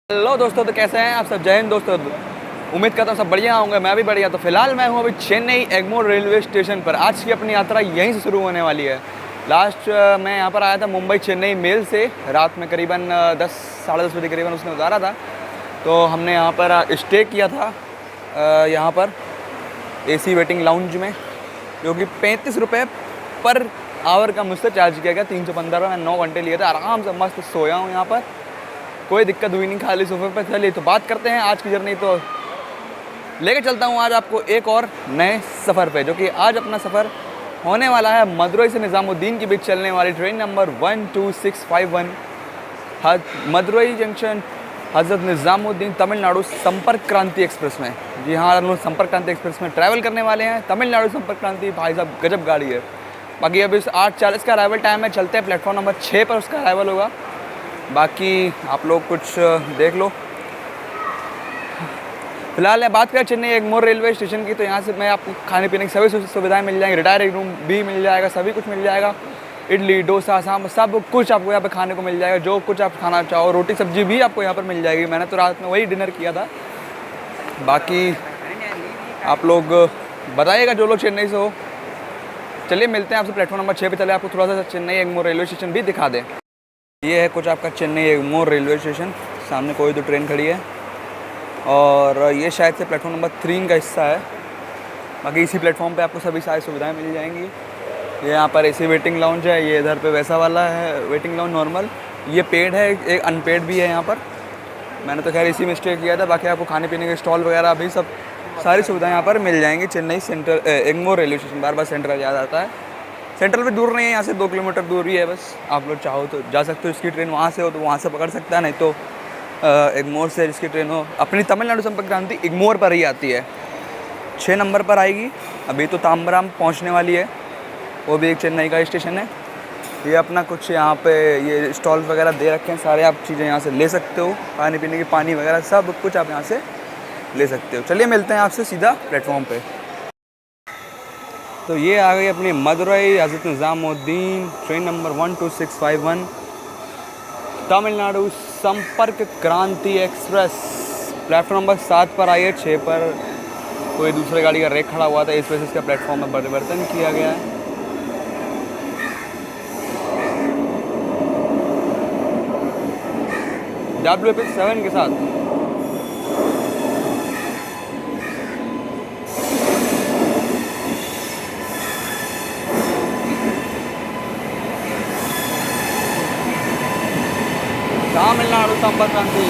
Hello दोस्तों, तो कैसे हैं आप सब। जय हिंद दोस्तों। उम्मीद करता हूँ सब बढ़िया होंगे, मैं भी बढ़िया। तो फिलहाल मैं हूँ अभी चेन्नई एगमोर रेलवे स्टेशन पर। आज की अपनी यात्रा यहीं से शुरू होने वाली है। लास्ट मैं यहाँ पर आया था मुंबई चेन्नई मेल से, रात में करीबन 10 साढ़े 10 बजे करीबन उसने उतारा था। तो हमने यहाँ पर स्टे किया था यहाँ पर AC वेटिंग लाउंज में, जो कि 35 रुपये पर आवर का मुझसे चार्ज किया गया। 315 में 9 घंटे लिए थे, आराम से मस्त सोया हूँ यहाँ पर, कोई दिक्कत हुई नहीं, खाली सोफे पर। चलिए तो बात करते हैं आज की जर्नी। तो लेके चलता हूँ आज आपको एक और नए सफ़र पे, जो कि आज अपना सफ़र होने वाला है मदुरई से निज़ामुद्दीन के बीच चलने वाली train number 12651 Madurai junction Hazrat Nizamuddin Tamil Nadu संपर्क क्रांति एक्सप्रेस में। जी हाँ, हम लोग संपर्क क्रांति एक्सप्रेस में ट्रैवल करने वाले हैं। तमिलनाडु संपर्क क्रांति, भाई साहब गजब गाड़ी है। बाकी अभी 8:40 का अराइवल टाइम है, चलते हैं प्लेटफॉर्म नंबर 6 पर उसका अराइवल होगा। बाकी आप लोग कुछ देख लो। फिलहाल मैं बात करें चेन्नई एगमोर रेलवे स्टेशन की, तो यहाँ से मैं आपको खाने पीने की सभी सुविधाएं मिल जाएंगी। रिटायरिंग रूम भी मिल जाएगा, सभी कुछ मिल जाएगा। इडली डोसा सांभर सब कुछ आपको यहाँ पे खाने को मिल जाएगा, जो कुछ आप खाना चाहो। रोटी सब्जी भी आपको यहाँ पर मिल जाएगी। मैंने तो रात में वही डिनर किया था। बाकी आप लोग बताइएगा जो लोग चेन्नई से हो। चलिए मिलते हैं आपसे प्लेटफॉर्म नंबर 6 पे। चले आपको थोड़ा सा चेन्नई एगमोर रेलवे स्टेशन भी दिखा दें। ये है कुछ आपका चेन्नई एगमोर रेलवे स्टेशन। सामने कोई तो ट्रेन खड़ी है और ये शायद से प्लेटफॉर्म नंबर 3 का हिस्सा है। बाकी इसी प्लेटफॉर्म पे आपको सभी सारी सुविधाएं मिल जाएंगी। ये यहाँ पर AC वेटिंग लाउंज है, ये इधर पे वैसा वाला है वेटिंग लाउंज नॉर्मल। ये पेड है, एक अनपेड भी है यहाँ पर। मैंने तो खैर इसी में स्टे किया था। बाकी आपको खाने पीने के स्टॉल वगैरह भी सब सारी सुविधाएँ यहाँ पर मिल जाएंगी। Chennai central Egmore railway station, बार बार सेंट्रल याद आता है। सेंट्रल भी दूर नहीं है, यहाँ से 2 किलोमीटर दूर ही है बस। आप लोग चाहो तो जा सकते हो। इसकी ट्रेन वहाँ से हो तो वहाँ से पकड़ सकता है, नहीं तो एगमोर से जिसकी ट्रेन हो अपनी तमिलनाडु संपर्क क्रांति एगमोर पर ही आती है। 6 नंबर पर आएगी। अभी तो ताम्बराम पहुँचने वाली है, वो भी एक चेन्नई का स्टेशन है। ये अपना कुछ यहाँ पे ये स्टॉल वगैरह दे रखे हैं सारे, आप चीज़ें यहाँ से ले सकते हो। खाने पीने की पानी वगैरह सब कुछ आप यहाँ से ले सकते हो। चलिए मिलते हैं आपसे सीधा प्लेटफॉर्म पे। तो ये आ गई अपनी मदुरई हज़रत निज़ामुद्दीन ट्रेन नंबर 12651 तमिलनाडु संपर्क क्रांति एक्सप्रेस। प्लेटफॉर्म नंबर 7 पर आई है। 6 पर कोई दूसरे गाड़ी का रेक खड़ा हुआ था, इस वजह से इसका प्लेटफॉर्म में परिवर्तन किया गया है। WP7 के साथ तमिलनाडु संपर्क क्रांति।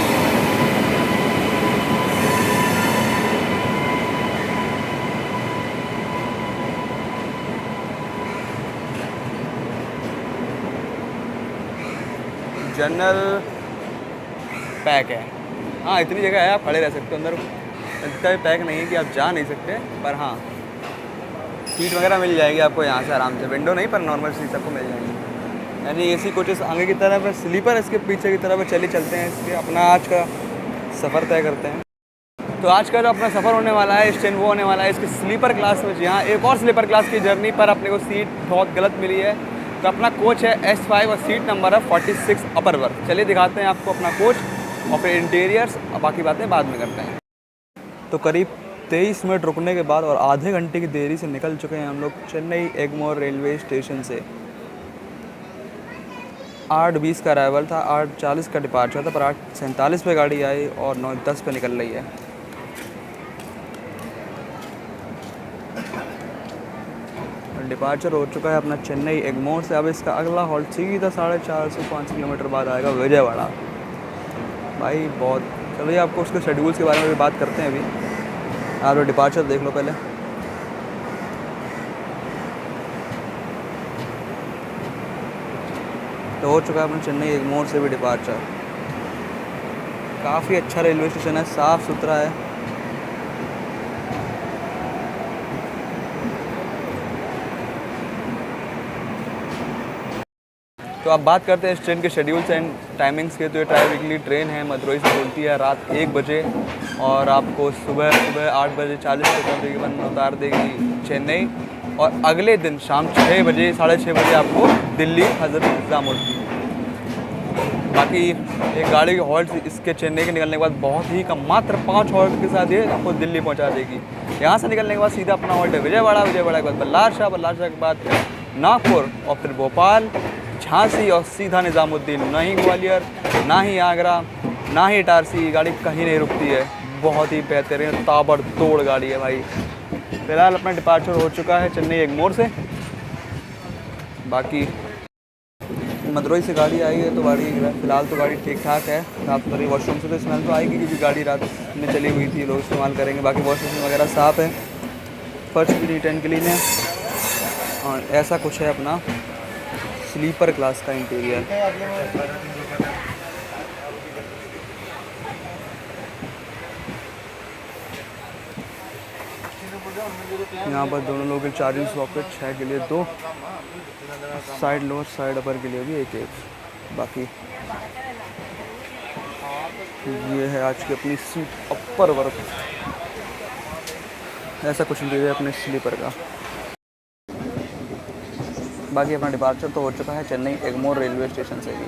जनरल पैक है। हाँ, इतनी जगह है, आप खड़े रह सकते हो अंदर। इतना भी पैक नहीं है कि आप जा नहीं सकते, पर हाँ सीट वगैरह मिल जाएगी आपको यहाँ से आराम से। विंडो नहीं, पर नॉर्मल सीट आपको मिल जाएगी। यानी AC कोचेस आगे की तरफ है, स्लीपर इसके पीछे की तरफ है। चलिए चलते हैं, इसके अपना आज का सफ़र तय करते हैं। तो आज का जो अपना सफ़र होने वाला है इस ट्रेन वो होने वाला है इसकी स्लीपर क्लास में। जी हाँ, एक और स्लीपर क्लास की जर्नी पर अपने को सीट बहुत गलत मिली है। तो अपना कोच है S5 और सीट नंबर है 46 अपर वर्ग। चलिए दिखाते हैं आपको अपना कोच और फिर इंटीरियर्स, और बाकी बातें बाद में करते हैं। तो करीब 23 मिनट रुकने के बाद और आधे घंटे की देरी से निकल चुके हैं हम लोग चेन्नई एगमोर रेलवे स्टेशन से। 8:20 का अराइवल था, 8:40 का डिपार्चर था, पर 8:47 पे गाड़ी आई और 9:10 पे निकल रही है। डिपार्चर हो चुका है अपना चेन्नई एगमोर से। अब इसका अगला हॉल्ट सीधा 450 से 5 किलोमीटर बाद आएगा विजयवाड़ा। भाई बहुत। चलिए आपको उसके शेड्यूल्स के बारे में भी बात करते हैं। अभी आप लोग डिपार्चर देख लो पहले। तो हो चुका है अपना चेन्नई एगमोर से भी डिपार्चर। काफ़ी अच्छा रेलवे स्टेशन है, साफ़ सुथरा है। तो अब बात करते हैं इस ट्रेन के शेड्यूल्स एंड टाइमिंग्स के। तो ये ट्राई वीकली ट्रेन है, मदुरई से खुलती है रात 1 बजे और आपको सुबह 8:40 तकरीबन उतार देगी चेन्नई, और अगले दिन शाम 6 बजे 6:30 बजे आपको दिल्ली हज़रत निज़ामुद्दीन। बाकी एक गाड़ी के हॉल्ट इसके चेन्नई के निकलने के बाद बहुत ही कम, मात्र 5 हॉल्ट के साथ ये आपको दिल्ली पहुंचा देगी। यहाँ से निकलने के बाद सीधा अपना हॉल्ट है विजयवाड़ा, विजयवाड़ा के बाद बल्लार शाह, बल्लार शाह के बाद नागपुर और फिर भोपाल, झांसी और सीधा निज़ामुद्दीन। ना ही ग्वालियर, ना ही आगरा, ना ही इटारसी, गाड़ी कहीं नहीं रुकती है। बहुत ही बेहतरीन ताबड़तोड़ गाड़ी है भाई। फिलहाल अपना डिपार्चर हो चुका है चेन्नई एगमोर से। बाकी मदुरई से गाड़ी आई है तो गाड़ी फ़िलहाल तो गाड़ी ठीक ठाक है। साफ सुथरी, वॉशरूम से तो स्मेल तो आएगी क्योंकि गाड़ी रात में चली हुई थी, लोग इस्तेमाल करेंगे। बाकी वॉशरूम वगैरह साफ़ है, फर्श भी नीट एंड क्लीन है। और ऐसा कुछ है अपना स्लीपर क्लास का इंटीरियर। यहाँ पर दोनों लोगों के चार्जिंग सॉकेट, 6 के लिए 2, साइड लोअर साइड अपर के लिए भी एक एक। बाकी ये है आज की अपनी सीट अपर वर्क। ऐसा कुछ इंटीरियर अपने स्लीपर का। बाकी अपना डिपार्चर तो हो चुका है चेन्नई एगमोर रेलवे स्टेशन से भी।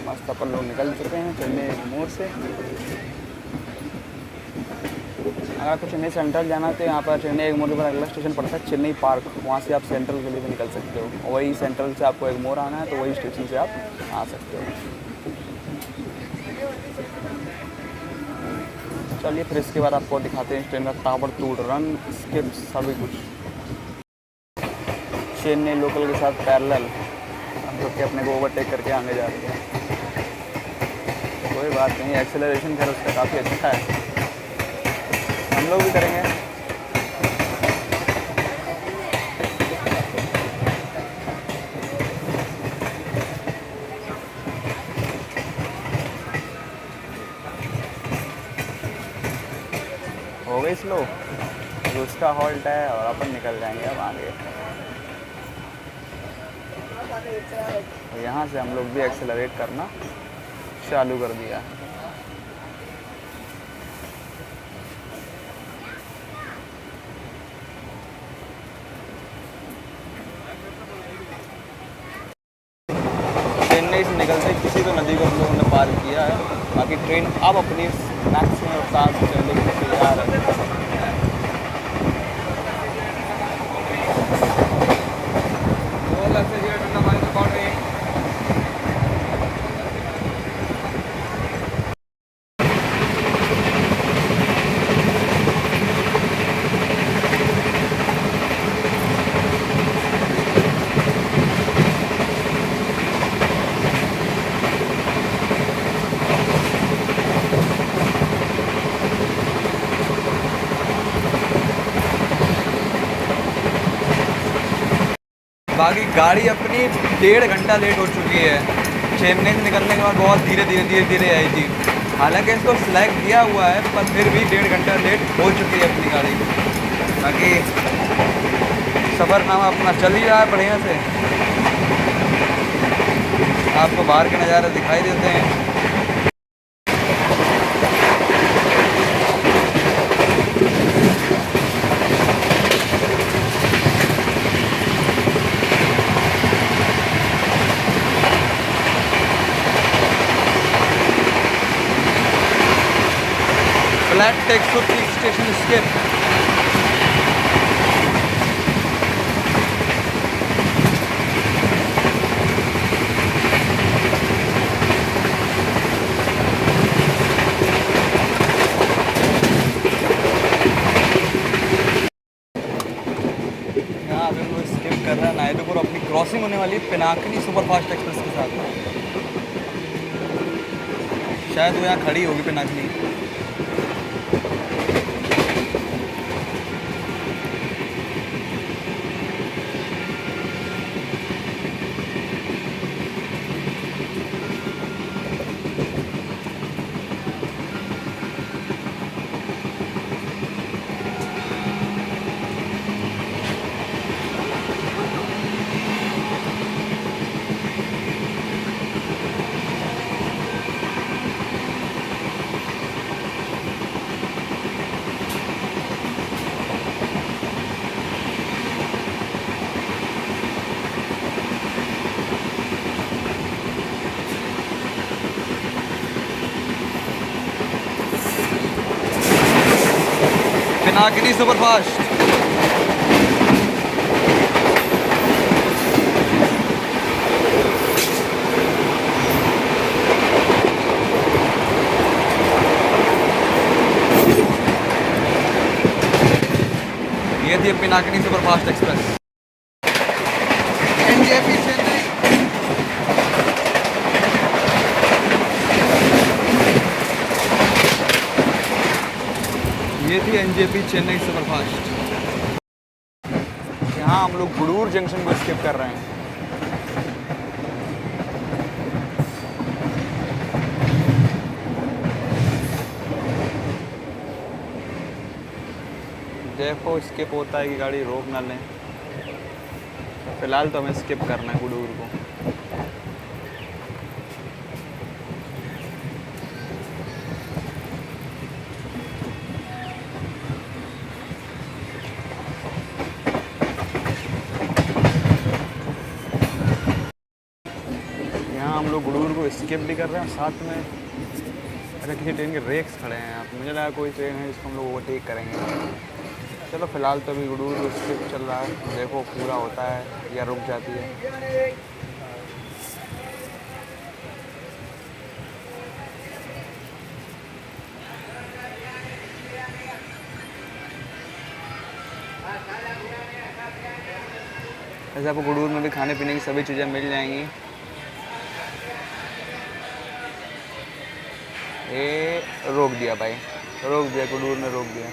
मस्त अपन लोग निकल चुके हैं चेन्नई एगमोर से। अगर आपको चेन्नई सेंट्रल जाना है तो यहाँ पर चेन्नई एगमोर के बाद अगला स्टेशन पड़ता है चेन्नई पार्क। वहाँ से आप सेंट्रल के लिए भी निकल सकते हो, और वही सेंट्रल से आपको एगमोर आना है तो वही स्टेशन से आप आ सकते हो। चलिए फिर इसके बाद आपको दिखाते हैं इस ट्रेन का ताबड़तोड़ रन, स्किप सभी कुछ। चेन्नई लोकल के साथ पैरेलल हम लोग के अपने को ओवरटेक करके आगे जा रहे हैं। कोई बात नहीं, एक्सेलरेशन खैर उसका काफ़ी अच्छा है, हम लोग भी करेंगे। हो गई स्लो, उसका हॉल्ट है और अपन निकल जाएंगे अब आगे। तो यहाँ से हम लोग भी एक्सेलरेट करना चालू कर दिया। चेन्नई से निकलते किसी तो नदी को हम लोगों ने पार किया है। बाकी ट्रेन अब अपनी मैक्सिमम रफ्तार से चलने के लिए तैयार है। बाकी गाड़ी अपनी 1.5 घंटा लेट हो चुकी है। चेन्नई से निकलने के बाद बहुत धीरे आई थी। हालांकि इसको फ्लैग दिया हुआ है पर फिर भी 1.5 घंटा लेट हो चुकी है अपनी गाड़ी। बाकी सफ़रनामा अपना चल ही रहा है बढ़िया से। आपको बाहर के नज़ारे दिखाई देते हैं। फ्लैट टेक्स स्टेशन स्किप। यहाँ अगर वो स्किप कर रहा है नायडूपुर, अपनी क्रॉसिंग होने वाली है पिनाकिनी सुपरफास्ट एक्सप्रेस के साथ। शायद वो यहाँ खड़ी होगी पिनाकिनी। Pinakini super fast. ये थी Pinakini super fast express. NJP Chennai. ये थी एनजेपी चेन्नई सुपर फास्ट। यहाँ हम लोग गुडूर जंक्शन को स्किप कर रहे हैं। देखो स्किप होता है कि गाड़ी रोक ना लें। फिलहाल तो हमें स्किप करना है गुडूर को। यहाँ हम लोग गुडूर को स्किप भी कर रहे हैं, साथ में अगर किसी ट्रेन के रेक्स खड़े हैं यहाँ पे, मुझे लगा कोई ट्रेन है जिसको हम लोग ओवरटेक करेंगे। चलो फिलहाल तो अभी गुडूर को स्किप चल रहा है, देखो पूरा होता है या रुक जाती है। ऐसे आपको गुडूर में भी खाने पीने की सभी चीज़ें मिल जाएंगी। ये रोक दिया भाई, रोक दिया, गुडूर ने रोक दिया।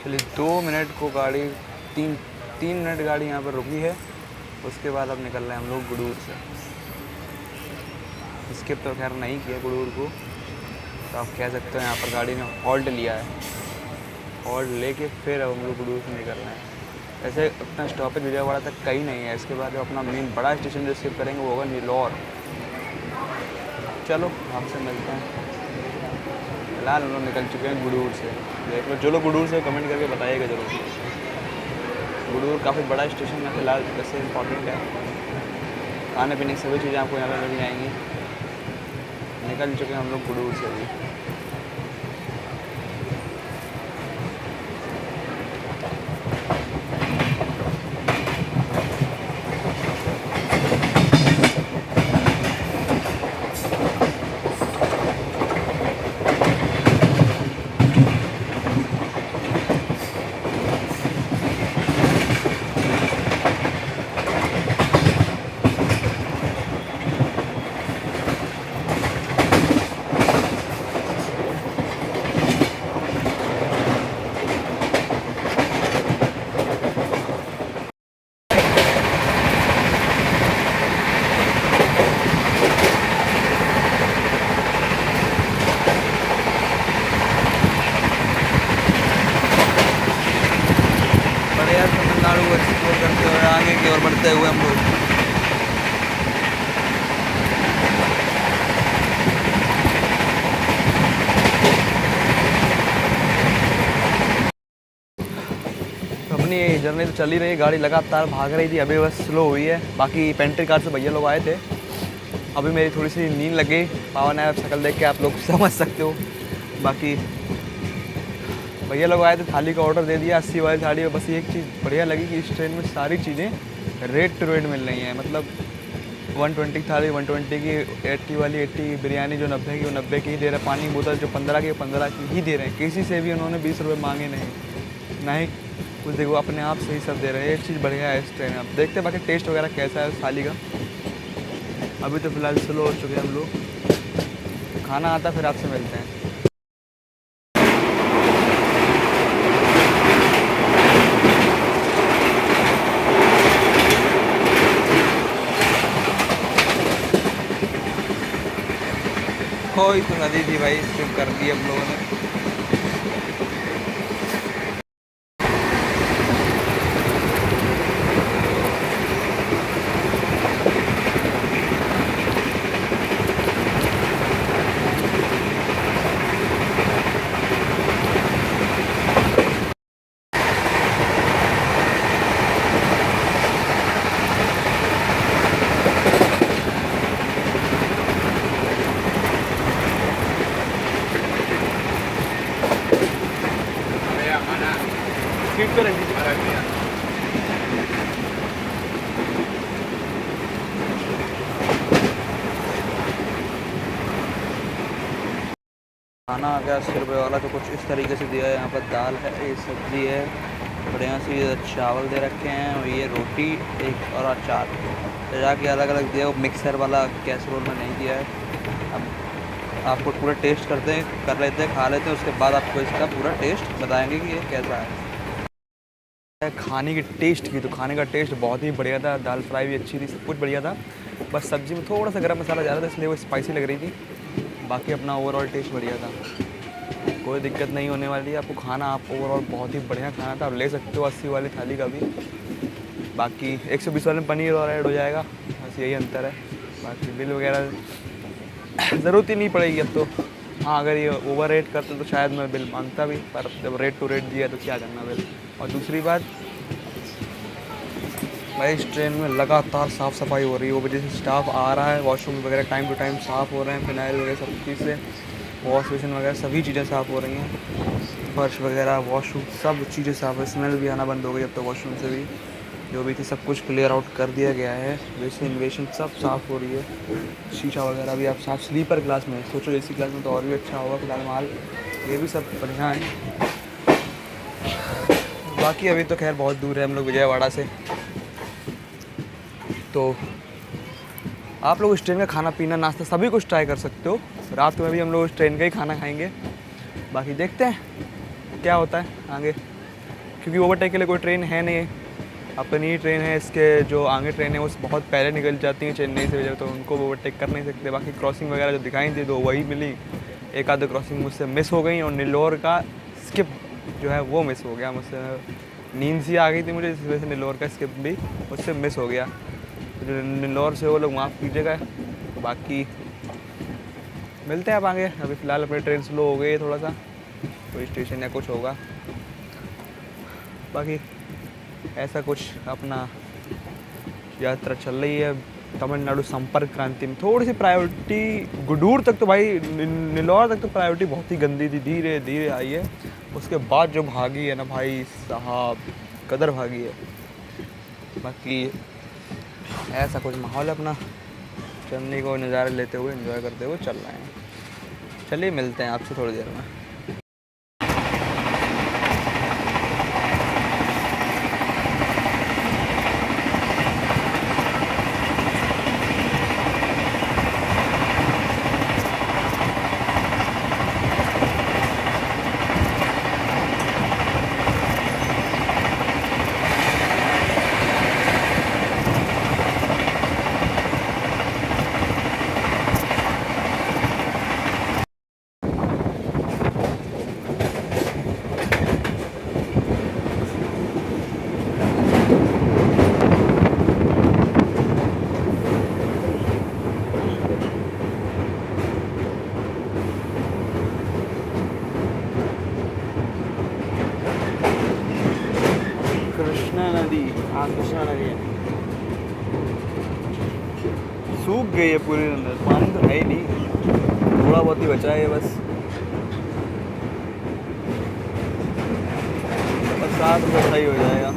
चलिए 2 मिनट को गाड़ी, तीन मिनट गाड़ी यहाँ पर रुकी है। उसके बाद अब निकल रहे हैं हम लोग गुडूर से। स्किप तो खैर नहीं किया गुडूर को, तो आप कह सकते हो यहाँ पर गाड़ी ने हॉल्ट लिया है। हॉल्ट लेके फिर अब हम लोग गुडूर से निकल रहे हैं। ऐसे अपना स्टॉपेज विजयवाड़ा तक कहीं नहीं है। इसके बाद जो अपना मेन बड़ा स्टेशन जो स्किप करेंगे वो होगा नीलौर। चलो आपसे मिलते हैं। फिलहाल हम लोग निकल चुके हैं गुडूर से। देख लो, जो लोग गुडूर से कमेंट करके बताइएगा जरूर। गुडूर काफ़ी बड़ा स्टेशन है, फिलहाल वैसे इंपॉर्टेंट है। खाने पीने की सभी चीज़ें आपको यहाँ पर मिल जाएंगी। निकल चुके हैं हम लोग गुडूर से भी। तमिलनाडु को एक्सप्लोर करते हुए आगे की ओर बढ़ते हुए हम लोग अपनी जर्नी तो चल ही रही है। गाड़ी लगातार भाग रही थी, अभी बस स्लो हुई है। बाकी पेंट्री कार से भैया लोग आए थे। अभी मेरी थोड़ी सी नींद लग गई। पावन है, शक्ल देख के आप लोग समझ सकते हो। बाकी भैया लोग आए थे, थाली का ऑर्डर दे दिया 80 वाली थाली। बस एक चीज़ बढ़िया लगी कि इस ट्रेन में सारी चीज़ें रेट टू रेट मिल रही हैं। मतलब 120 की थाली 120 की, 80 वाली 80 की, बिरयानी जो 90 की वो 90 की ही दे रहे हैं। पानी की बोतल जो 15 की 15 की ही दे रहे हैं। किसी से भी उन्होंने 20 रुपये मांगे नहीं, ना ही कुछ। देखो अपने आप से ही सब दे रहे हैं। एक चीज़ बढ़िया है इस ट्रेन में। अब देखते हैं बाकी टेस्ट वगैरह कैसा है उस थाली का। अभी तो फिलहाल स्लो हो चुके हैं हम लोग। खाना आता फिर आपसे मिलते हैं। कोई तो नदी थी भाई, स्किप कर दी हम लोगों ने। सीट पे रख दीजिए। खाना आ गया 80 रुपये वाला, तो कुछ इस तरीके से दिया है। यहाँ पर दाल है, ये सब्ज़ी है, बढ़िया से ये चावल दे रखे हैं, और ये रोटी एक और अचार सजा के अलग अलग दिया। वो मिक्सर वाला कैसरोल में नहीं दिया है। अब आपको पूरा टेस्ट करते हैं, कर लेते हैं, खा लेते हैं, उसके बाद आपको इसका पूरा टेस्ट बताएंगे कि ये कैसा है। खाने की टेस्ट की, तो खाने का टेस्ट बहुत ही बढ़िया था। दाल फ्राई भी अच्छी थी, सब कुछ बढ़िया था। बस सब्ज़ी में थोड़ा सा गरम मसाला ज़्यादा था, इसलिए वो स्पाइसी लग रही थी। बाकी अपना ओवरऑल टेस्ट बढ़िया था, कोई दिक्कत नहीं होने वाली है आपको। खाना आप ओवरऑल बहुत ही बढ़िया खाना था, आप ले सकते हो 80 वाली थाली का भी। बाकी 120 वाले में पनीर और ऐड हो जाएगा, बस यही अंतर है। बाकी बिल वगैरह ज़रूरत ही नहीं पड़ेगी अब तो। हाँ, अगर ये ओवर रेट करते तो शायद मैं बिल मांगता भी, पर जब रेट टू रेट दिया तो क्या करना बिल। और दूसरी बात भाई, इस ट्रेन में लगातार साफ़ सफाई हो रही है। वो वजह से स्टाफ आ रहा है, वॉशरूम वगैरह टाइम टू टाइम साफ़ हो रहे हैं, फिनाइल वगैरह सब चीज़ से, वॉश बेसिन वगैरह सभी चीज़ें साफ़ हो रही हैं। फर्श वगैरह, वॉशरूम, सब चीज़ें साफ़ है। स्मेल भी आना बंद हो गई अब तो वॉशरूम से भी। जो भी थी सब कुछ क्लियर आउट कर दिया गया है। बेसिन वेसिन सब साफ़ हो रही है। शीशा वगैरह भी आप साफ। स्लीपर क्लास में सोचो, एसी क्लास में तो और भी अच्छा होगा। फिलहाल माल ये भी सब बढ़िया है। बाकी अभी तो खैर बहुत दूर है हम लोग विजयवाड़ा से, तो आप लोग इस ट्रेन का खाना पीना नाश्ता सभी कुछ ट्राई कर सकते हो। रात में भी हम लोग इस ट्रेन का ही खाना खाएंगे। बाकी देखते हैं क्या होता है आगे, क्योंकि ओवरटेक के लिए कोई ट्रेन है नहीं, अपनी ही ट्रेन है। इसके जो आगे ट्रेन है वो बहुत पहले निकल जाती हैं चेन्नई से, तो उनको ओवरटेक कर नहीं सकते। बाकी क्रॉसिंग वगैरह जो दिखाई थी तो वही मिली, एक आध क्रॉसिंग मुझसे मिस हो गई, और नेल्लोर का स्किप जो है वो मिस हो गया मुझसे। नींद सी आ गई थी मुझे, इस वजह से नेल्लोर का स्किप भी मुझसे मिस हो गया। जो नेल्लोर से वो लोग माफ़ कीजिएगा। बाकी मिलते हैं आप आगे। अभी फ़िलहाल अपनी ट्रेन स्लो हो गई है थोड़ा सा, कोई स्टेशन या कुछ होगा। बाकी ऐसा कुछ अपना यात्रा चल रही है। तमिलनाडु संपर्क क्रांति में थोड़ी सी प्रायोरिटी, गुडूर तक तो भाई, नेल्लोर तक तो प्रायोरिटी बहुत ही गंदी थी, धीरे धीरे आई है। उसके बाद जो भागी है ना भाई साहब, कदर भागी है। बाकी ऐसा कुछ माहौल है अपना, चलने को नज़ारे लेते हुए, एंजॉय करते हुए चल रहे हैं। चलिए मिलते हैं आपसे थोड़ी देर में। कृष्णा नदी, हाँ कृष्णा नदी है, सूख गई है पूरी अंदर, पानी तो है ही नहीं, थोड़ा बहुत ही बचा है बस। बरसात में सही हो जाएगा।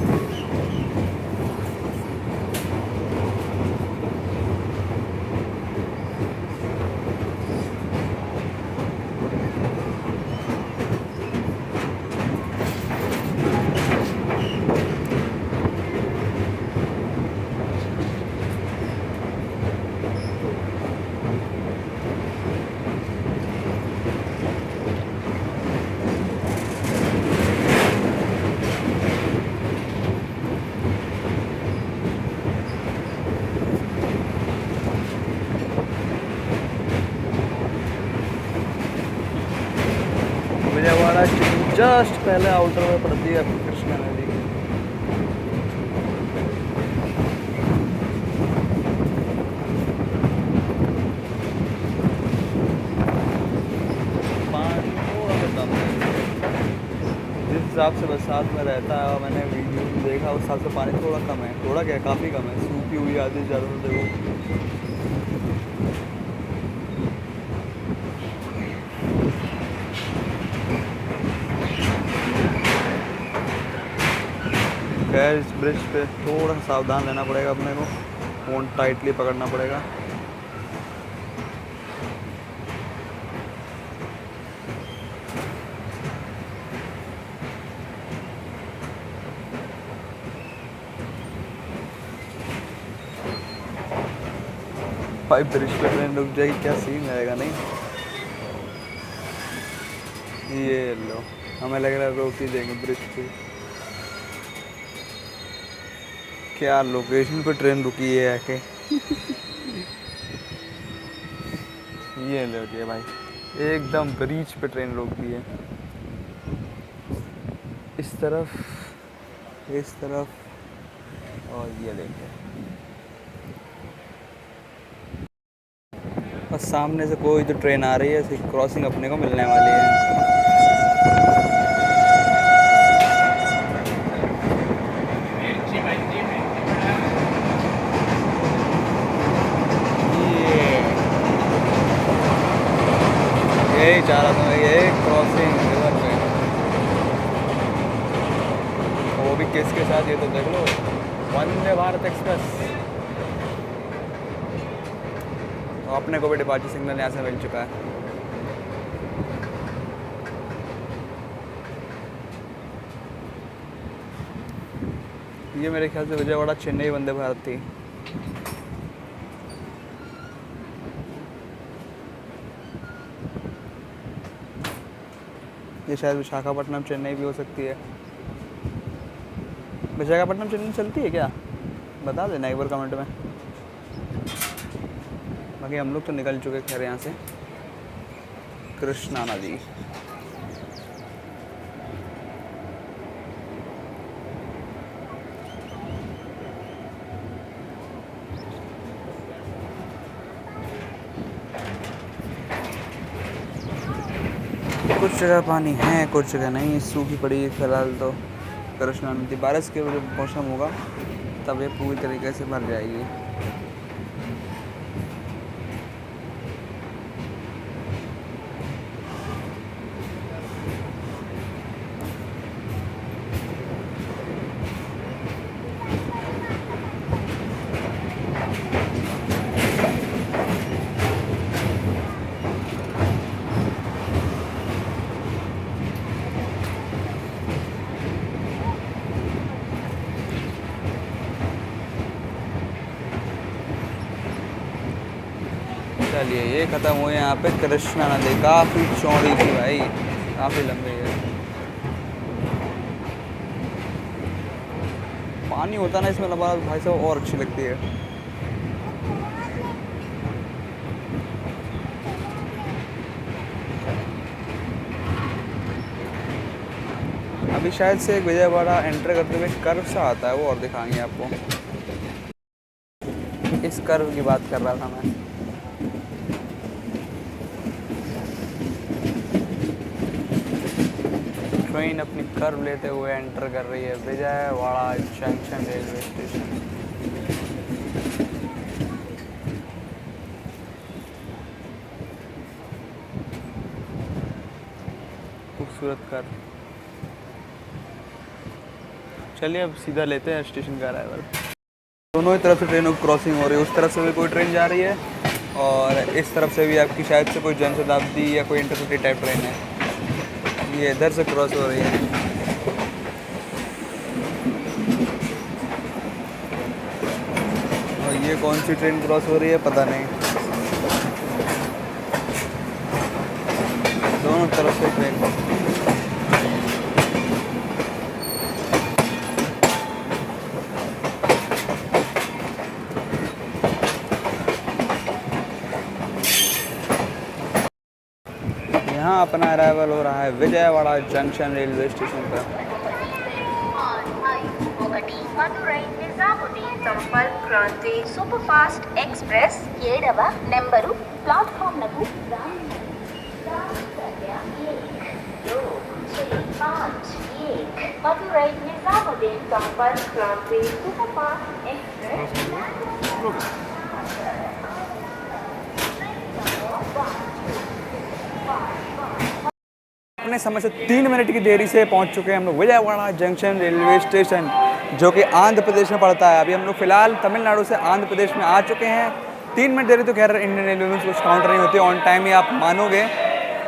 विजयवाड़ा जस्ट पहले आउटर में पड़ती है कृष्णा नदी। पानी थोड़ा सा कम है, जिस हिसाब से बरसात में रहता है और मैंने वीडियो में देखा उस हिसाब से पानी थोड़ा कम है, थोड़ा क्या काफ़ी कम है, सूखी हुई आधी से ज़्यादा तो देखो। खैर इस ब्रिज पे थोड़ा सा सावधान रहना पड़ेगा अपने को, फोन टाइटली पकड़ना पड़ेगा। भाई ब्रिज पे ट्रेन रुक जाएगी, क्या सीन रहेगा। नहीं ये लो, हमें लग रहा है रोक ही देंगे ब्रिज पे। क्या लोकेशन पे ट्रेन रुकी है आके। ये लो जी भाई, एकदम ब्रिज पे ट्रेन रोक दी है। इस तरफ, इस तरफ, और ये देखिए, और सामने से कोई तो ट्रेन आ रही है, इसकी क्रॉसिंग अपने को मिलने वाली है। यही चाह रहा था मैं, ये क्रॉसिंग रिवर पे, वो भी किसके साथ, ये तो देख लो, वंदे भारत एक्सप्रेस। तो अपने को भी डिपार्चर सिग्नल यहाँ से मिल चुका है। ये मेरे ख्याल से विजयवाड़ा चेन्नई वंदे भारत थी। ये शायद विशाखापट्टनम चेन्नई भी हो सकती है। विशाखापट्टनम चेन्नई चलती है क्या, बता देना एक बार कमेंट में। बाकी हम लोग तो निकल चुके खैर यहाँ से। कृष्णा नदी, कुछ जगह पानी है, कुछ जगह नहीं, सूखी पड़ी है फिलहाल तो कृष्णा नदी। बारिश के जब मौसम होगा तब ये पूरी तरीके से भर जाएगी। चलिए ये ख़त्म हुई यहाँ पे कृष्णा नदी। काफ़ी चौड़ी थी भाई, काफ़ी लंबी है। पानी होता ना इसमें लंबा भाई साहब, और अच्छी लगती है। अभी शायद से विजयवाड़ा एंटर करते हुए कर्व सा आता है, वो और दिखाएंगे आपको। इस कर्व की बात कर रहा था मैं। ट्रेन अपनी कर्व लेते हुए एंटर कर रही है विजयवाड़ा जंक्शन रेलवे स्टेशन। खूबसूरत कर्व। चलिए अब सीधा लेते हैं स्टेशन का अराइवल। दोनों ही तरफ से ट्रेनों की क्रॉसिंग हो रही है। उस तरफ से भी कोई ट्रेन जा रही है और इस तरफ से भी आपकी शायद से कोई जनशताब्दी या कोई इंटरसिटी टाइप ट्रेन है। ये इधर से क्रॉस हो रही है। और ये कौन सी ट्रेन क्रॉस हो रही है पता नहीं। दोनों तरफ से ट्रेन। यहाँ अपना अराइवल हो रहा है विजयवाड़ा जंक्शन रेलवे स्टेशन पर। Madurai Nizamuddin Sampark Kranti super fast express 7వ నెంబరు ప్లాట్ఫామ్ లకు Madurai Nizamuddin Sampark Kranti super fast express. अपने समय से 3 मिनट की देरी से पहुंच चुके हैं हम लोग विजयवाड़ा जंक्शन रेलवे स्टेशन। जो कि आंध्र प्रदेश में पड़ता है। अभी हम लोग फ़िलहाल तमिलनाडु से आंध्र प्रदेश में आ चुके हैं। 3 मिनट देरी तो खैर इंडियन रेलवे में कुछ काउंटर नहीं होती, ऑन टाइम ही आप मानोगे।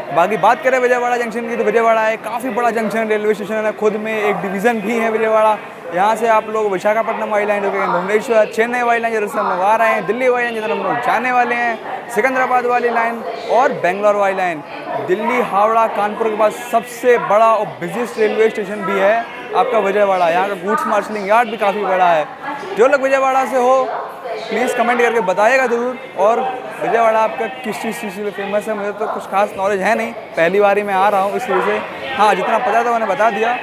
बाकी बात करें विजयवाड़ा जंक्शन की तो विजयवाड़ा है काफ़ी बड़ा जंक्शन रेलवे स्टेशन है, खुद में एक डिवीज़न भी है विजयवाड़ा। यहाँ से आप लोग विशाखापट्टनम वाली लाइन जो कि भुवनेश्वर, चेन्नई वाली लाइन जिधर से हम लोग आ रहे हैं, दिल्ली वाली लाइन जिधर हम लोग जाने वाले हैं, सिकंदराबाद वाली लाइन और बेंगलोर वाली लाइन। दिल्ली, हावड़ा, कानपुर के बाद सबसे बड़ा और बिजिएस्ट रेलवे स्टेशन भी है आपका विजयवाड़ा। यहाँ का गुड्स मार्शलिंग यार्ड भी काफ़ी बड़ा है। जो लोग विजयवाड़ा से हो प्लीज़ कमेंट करके बताइएगा ज़रूर। और विजयवाड़ा आपका किस चीज़ से फेमस है मुझे तो कुछ खास नॉलेज है नहीं, पहली बार ही मैं आ रहा हूँ, इस वजह से हाँ जितना पता था मैंने बता दिया।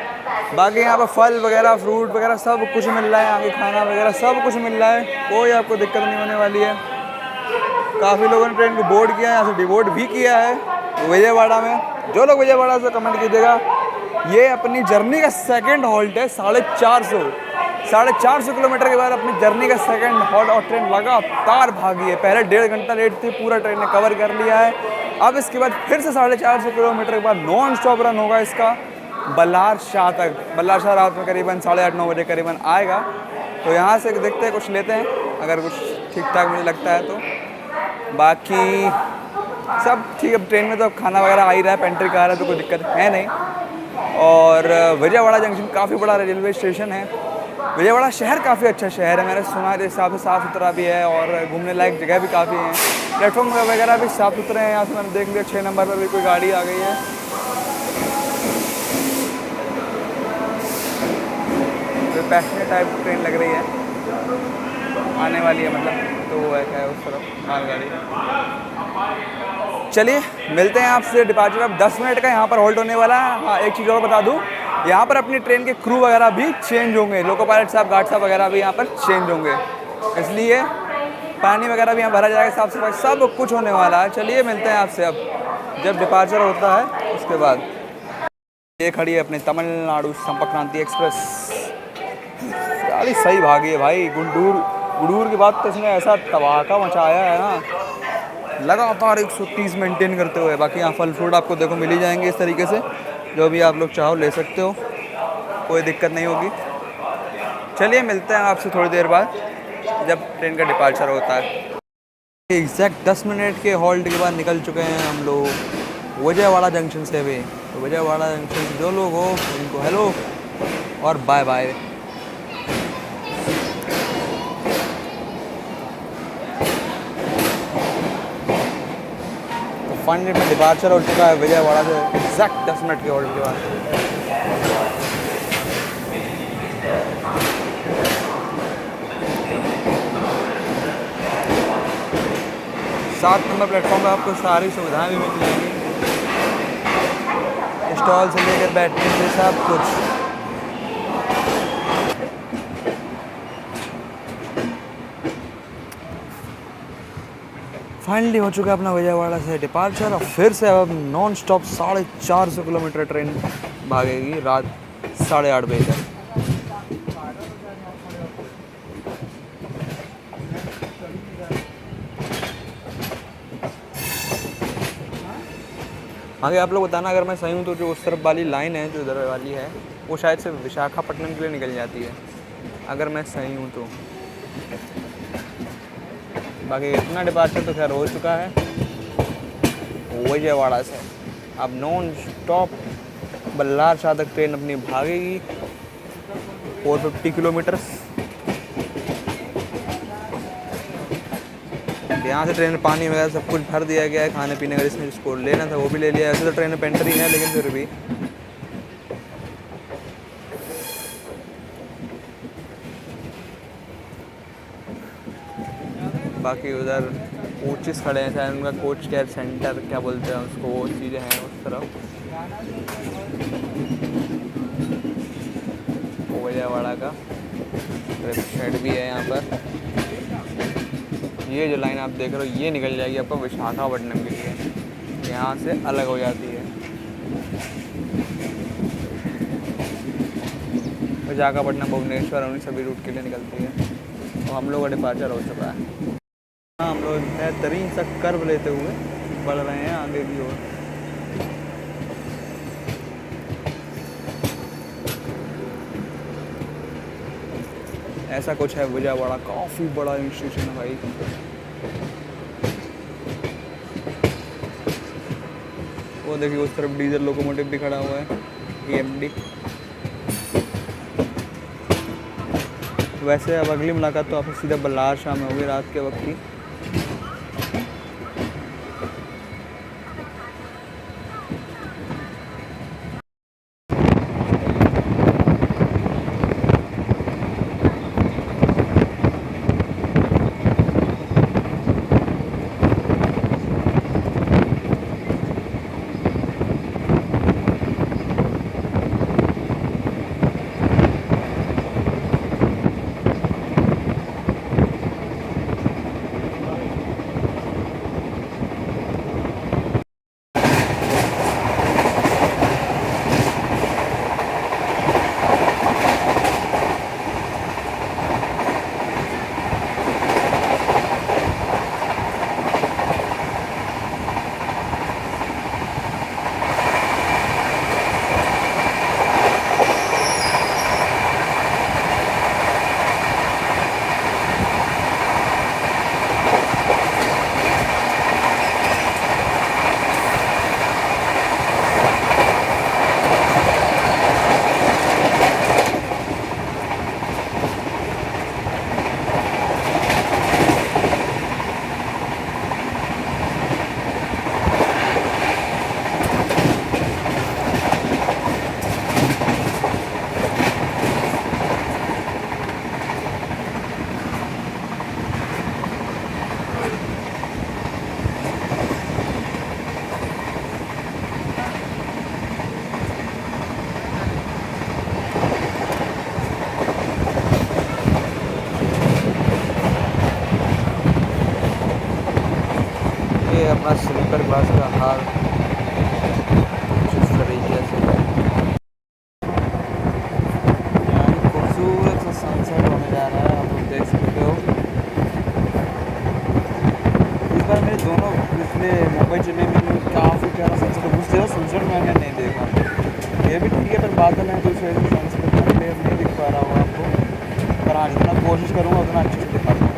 बाकी यहाँ पर फल वगैरह, फ्रूट वगैरह सब कुछ मिल रहा है, यहाँ के खाना वगैरह सब कुछ मिल रहा है, कोई आपको दिक्कत नहीं होने वाली है। काफ़ी लोगों ने ट्रेन को बोर्ड किया है, यहाँ से डिबोर्ड भी किया है विजयवाड़ा में। जो लोग विजयवाड़ा से कमेंट कीजिएगा। ये अपनी जर्नी का सेकेंड हॉल्ट है, 450 किलोमीटर के बाद अपनी जर्नी का सेकंड हॉल्ट और ट्रेन लगातार भागी है। पहले 1.5 घंटा लेट थी, पूरा ट्रेन ने कवर कर लिया है। अब इसके बाद फिर से 450 किलोमीटर के बाद नॉन स्टॉप रन होगा इसका बल्लार शाह तक। बल्लार शाह रात में करीबन 8:30-9 बजे करीबन आएगा। तो यहाँ से देखते हैं, कुछ लेते हैं, अगर कुछ ठीक ठाक मुझे लगता है तो। बाकी सब ठीक है, ट्रेन में तो खाना वगैरह आ ही रहा है, पेंट्री कार है तो कोई दिक्कत है नहीं। और विजयवाड़ा जंक्शन काफ़ी बड़ा रेलवे स्टेशन है। विजयवाड़ा शहर काफ़ी अच्छा शहर है, मैंने सुना है, हिसाब से साफ़ सुथरा भी है और घूमने लायक जगह भी काफ़ी हैं। प्लेटफॉर्म वगैरह भी साफ़ सुथरे हैं। यहाँ से मैंने देख लिया 6 नंबर पर भी कोई गाड़ी आ गई है। तो पैसेंजर टाइप ट्रेन लग रही है, आने वाली है मतलब, तो वो है उस तरफ मालगाड़ी। चलिए मिलते हैं आपसे डिपार्चर। अब 10 मिनट का यहाँ पर होल्ड होने वाला है। हाँ, एक चीज़ और बता दूँ, यहाँ पर अपनी ट्रेन के क्रू वगैरह भी चेंज होंगे, लोको पायलट साहब, गार्ड साहब वगैरह भी यहाँ पर चेंज होंगे, इसलिए पानी वगैरह भी यहाँ भरा जाएगा, साफ सफाई सब कुछ होने वाला है। चलिए मिलते हैं आपसे अब जब डिपार्चर होता है उसके बाद। ये खड़ी है अपनी तमिलनाडु संपर्क क्रांति एक्सप्रेस, गाड़ी सही भागी है भाई। गुडूर की बात तो इसने ऐसा तबाका मचाया है ना, लगातार 130 मेंटेन करते हुए। बाकी यहाँ फल फ्रूट आपको देखो मिल ही जाएंगे इस तरीके से, जो भी आप लोग चाहो ले सकते हो, कोई दिक्कत नहीं होगी। चलिए मिलते हैं आपसे थोड़ी देर बाद जब ट्रेन का डिपार्चर होता है। एग्जैक्ट 10 मिनट के हॉल्ट के बाद निकल चुके हैं हम लोग विजयवाड़ा जंक्शन से भी। तो विजयवाड़ा जंक्शन से जो लोग हो उनको हेलो और बाय बाय। फाइनली में डिपार्चर हो चुका है विजयवाड़ा से एग्जैक्ट 10 मिनट के होल्ड के बाद। सात नंबर प्लेटफॉर्म पर आपको सारी सुविधाएं भी मिल जाएंगी, स्टॉल से लेकर बैठने से सब कुछ। फाइनली हो चुका है अपना विजयवाड़ा से डिपार्चर और फिर से अब नॉन स्टॉप 450 किलोमीटर ट्रेन भागेगी रात 8:30 बजे तक। आगे आप लोग बताना अगर मैं सही हूँ तो जो उस तरफ वाली लाइन है, जो इधर वाली है, वो शायद से विशाखापट्टनम के लिए निकल जाती है, अगर मैं सही हूँ तो। बाकी इतना डिपार्चर तो खैर हो चुका है विजयवाड़ा से। अब नॉन स्टॉप बल्लार शाह तक ट्रेन अपनी भागेगी 450 किलोमीटर। यहाँ से ट्रेन में पानी वगैरह सब कुछ भर दिया गया है, खाने पीने का जिसमें जिसको लेना था वो भी ले लिया। ऐसे तो ट्रेन में पेंटर ही है, लेकिन फिर भी बाकी उधर कोचेस खड़े हैं, शायद उनका कोच केयर सेंटर क्या बोलते हैं उसको, वो चीज़ें हैं उस तरफ। विजयवाड़ा का शेड भी है यहाँ पर। ये जो लाइन आप देख रहे हो ये निकल जाएगी आपको विशाखापट्टनम के लिए, यहाँ से अलग हो जाती है। विशाखापट्टनम, भुवनेश्वर, उन सभी रूट के लिए निकलती है। तो हम लोग का डिपार्चर हो चुका है। हम लोग बेहतरीन सा कर्व लेते हुए बढ़ रहे हैं आगे की ओर। ऐसा कुछ है विजयवाड़ा, काफ़ी बड़ा इंस्टीट्यूशन है भाई। वो देखिए उस तरफ डीजल लोकोमोटिव भी खड़ा हुआ है, EMD। वैसे अब अगली मुलाकात तो आपसे सीधा बल्लार शाह में होगी रात के वक्त की। ये अपना स्लीपर क्लास का हाल कुछ इस तरीके से। यहाँ खूबसूरत सा सनसेट होने जा रहा है, आप लोग देख सकते हो। इस बार मेरे दोनों पिछले मुंबई चेन्नई में काफ़ी प्यारा सनसेट है, उससे सनसेट मैंने नहीं देखा। ये भी ठीक है, पर बादल है तो इस वजह से सनसेट क्लियर नहीं दिख पा रहा होगा आपको, पर हाँ जितना कोशिश करूँगा उतना अच्छे से दिखा दूँगा।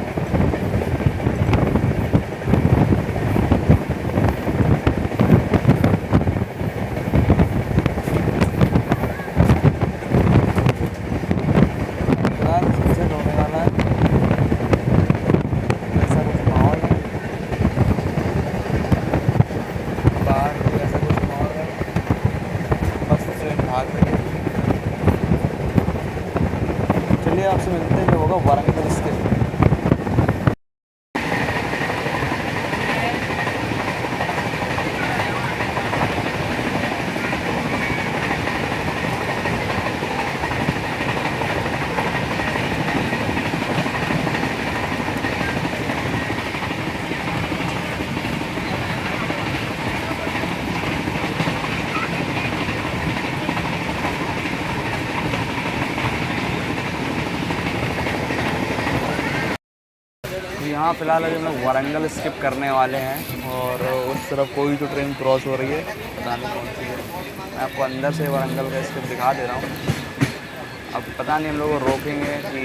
चलिए आपसे मिलते हैं जब होगा वारंगल स्किप। यहाँ फ़िलहाल अभी हम लोग वारंगल स्किप करने वाले हैं और उस तरफ कोई तो ट्रेन क्रॉस हो रही है, पता नहीं कौन सी है। मैं आपको अंदर से वारंगल का स्किप दिखा दे रहा हूँ। अब पता नहीं हम लोग को रोकेंगे कि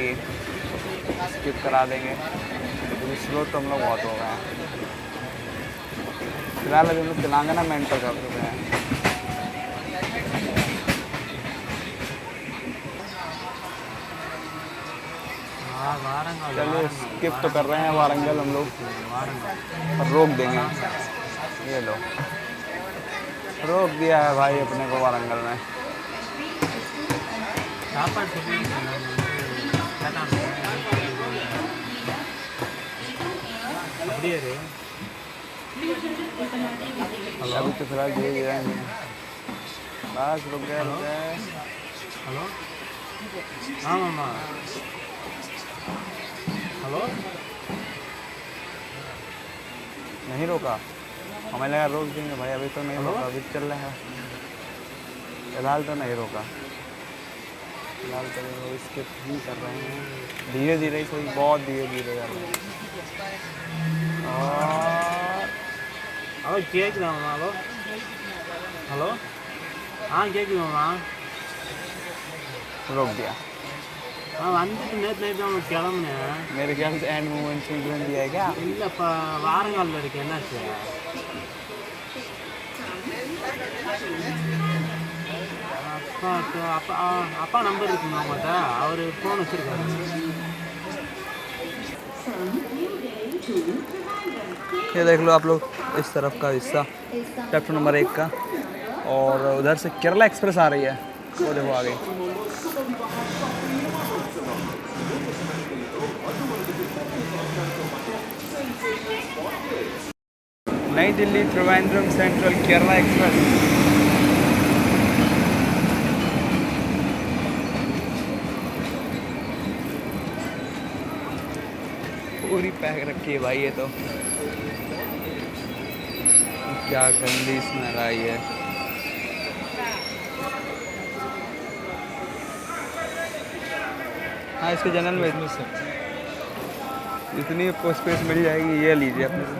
स्किप करा देंगे, क्योंकि स्लो तो हम लोग बहुत हो गए हैं। फ़िलहाल अभी हम लोग तेलंगाना में एंटर कर चुके हैं। चलिए स्किप तो कर रहे हैं वारंगल हम लोग, पर रोक देंगे। ये लो रोक दिया है भाई अपने को वारंगल में। अभी तो फिलहाल यही जाएंगे, बस रुक गए रुक गए। हेलो हाँ मामा, हेलो नहीं रोका, हमें लगा रोक देंगे भाई, अभी तो नहीं रोका, अभी चल रहे हैं। फिलहाल तो नहीं रोका, फिलहाल तो नहीं, स्किप ही कर रहे हैं धीरे धीरे ही सही, बहुत धीरे धीरे कर रहे हैं। और हेलो கேக்குதா மாமா? हेलो हेलो हाँ கேக்குது மாமா। रोक दिया। அவன் வந்துட்டு நேற்று நைட்டு அவனுக்கு கிளம்புனேன். मेरे ख्याल से एंड मोमेंट्स में इन्होंने दिया है क्या? இல்லைப்பா வாரங்காலில் இருக்கு. என்னாச்சு? அப்பா நம்பர் இருக்குங்க அவங்கள்ட்ட. அவர் ஃபோன் வச்சுருக்காரு. ये देख लो आप लोग इस तरफ का हिस्सा चैप्टर नंबर 1 का, और उधर से केरला एक्सप्रेस आ रही है, वो देखो आ गई। नई दिल्ली त्रिवेंद्रम सेंट्रल केरला एक्सप्रेस। पूरी पैक रखी है भाई, ये तो क्या गंदी स्मेल आई है। हाँ, इसके जनरल में इतनी आपको स्पेस मिल जाएगी। ये लीजिए अपने से।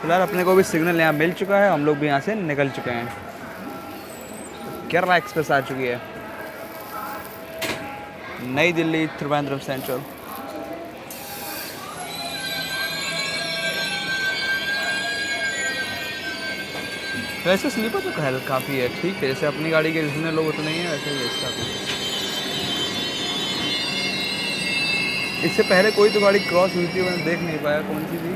फिलहाल अपने को भी सिग्नल यहाँ मिल चुका है, हम लोग भी यहाँ से निकल चुके हैं। केरला एक्सप्रेस आ चुकी है, नई दिल्ली त्रिवेंद्रम सेंट्रल। वैसे स्लीपर तो खैर काफ़ी है, ठीक है। जैसे अपनी गाड़ी के जितने लोग उतने ही हैं, वैसे ही इसका भी। इससे पहले कोई तो गाड़ी क्रॉस हुई थी, मैंने देख नहीं पाया कौन सी थी।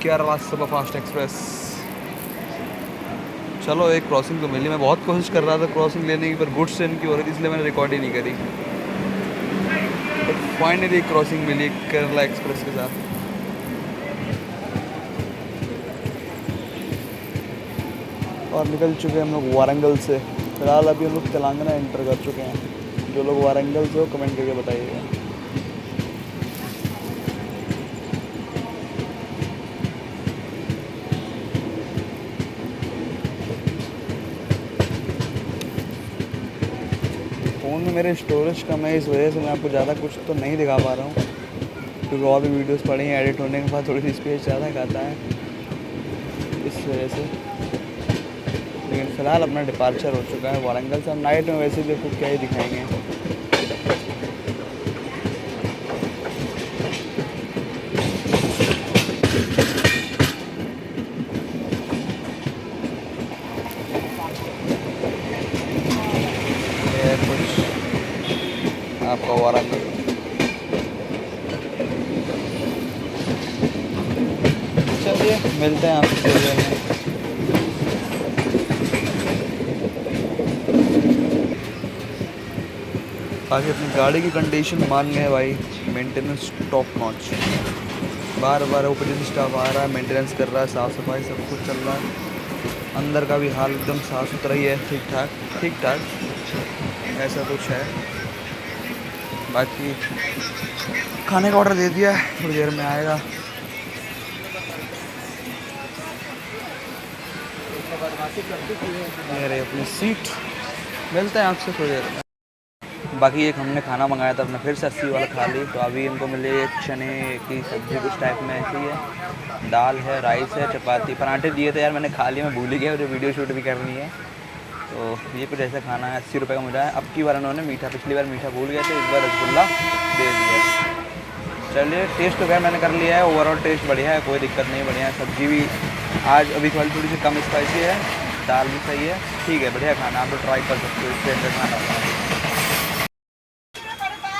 Kerala super fast express. चलो एक क्रॉसिंग तो मिली। मैं बहुत कोशिश कर रहा था क्रॉसिंग लेने की, पर गुड्स ट्रेन की हो रही थी, इसलिए मैंने रिकॉर्ड ही नहीं करी। बट फाइनली क्रॉसिंग मिली केरला एक्सप्रेस के साथ। और निकल चुके हैं हम लोग वारंगल से। फिलहाल अभी हम लोग तेलंगाना एंटर कर चुके हैं। जो लोग वारंगल से हो कमेंट करके बताइएगा। फ़ोन में मेरे स्टोरेज कम है, इस वजह से मैं आपको ज़्यादा कुछ तो नहीं दिखा पा रहा हूँ, क्योंकि और भी वीडियोस पड़ी हैं। एडिट होने के बाद थोड़ी सी स्पेस ज़्यादा खाता है, इस वजह से। लेकिन फ़िलहाल अपना डिपार्चर हो चुका है वारंगल से। हम नाइट में वैसे भी आपको क्या ही दिखाएंगे। ये कुछ आपका वारंगल। चलिए मिलते हैं आपसे थोड़ी देर में। बाकी अपनी गाड़ी की कंडीशन मान गए भाई, मेंटेनेंस टॉप नॉच। बार बार ऊपर से स्टाफ आ रहा है, मेंटेनेंस कर रहा है, साफ़ सफाई सब कुछ चल रहा है। अंदर का भी हाल एकदम साफ़ सुथरा ही है, ठीक ठाक ऐसा कुछ है। बाकी खाने का ऑर्डर दे दिया है, थोड़ी देर में आएगा। मेरे अपनी सीट। मिलते हैं आपसे थोड़ी देर में। बाकी एक हमने खाना मंगाया था अपना, फिर से 80 वाला खा ली। तो अभी इनको मिले चने की सब्ज़ी कुछ टाइप में ऐसी है, दाल है, राइस है, चपाती, पराठे दिए थे यार, मैंने खा लिया, मैं भूल ही गया, मुझे वीडियो शूट भी करनी है। तो ये कुछ ऐसा खाना है, 80 रुपये का मिला है। अब की बार उन्होंने मीठा, पिछली बार मीठा भूल गया था, इस बार रसगुल्ला दे दिया। चलिए टेस्ट तो खैर मैंने कर लिया है, ओवरऑल टेस्ट बढ़िया है, कोई दिक्कत नहीं, बढ़िया है। सब्ज़ी भी आज अभी थोड़ी सी कम स्पाइसी है, दाल भी सही है, ठीक है, बढ़िया खाना। आप लोग ट्राई कर सकते हो, इससे अंदर खाना।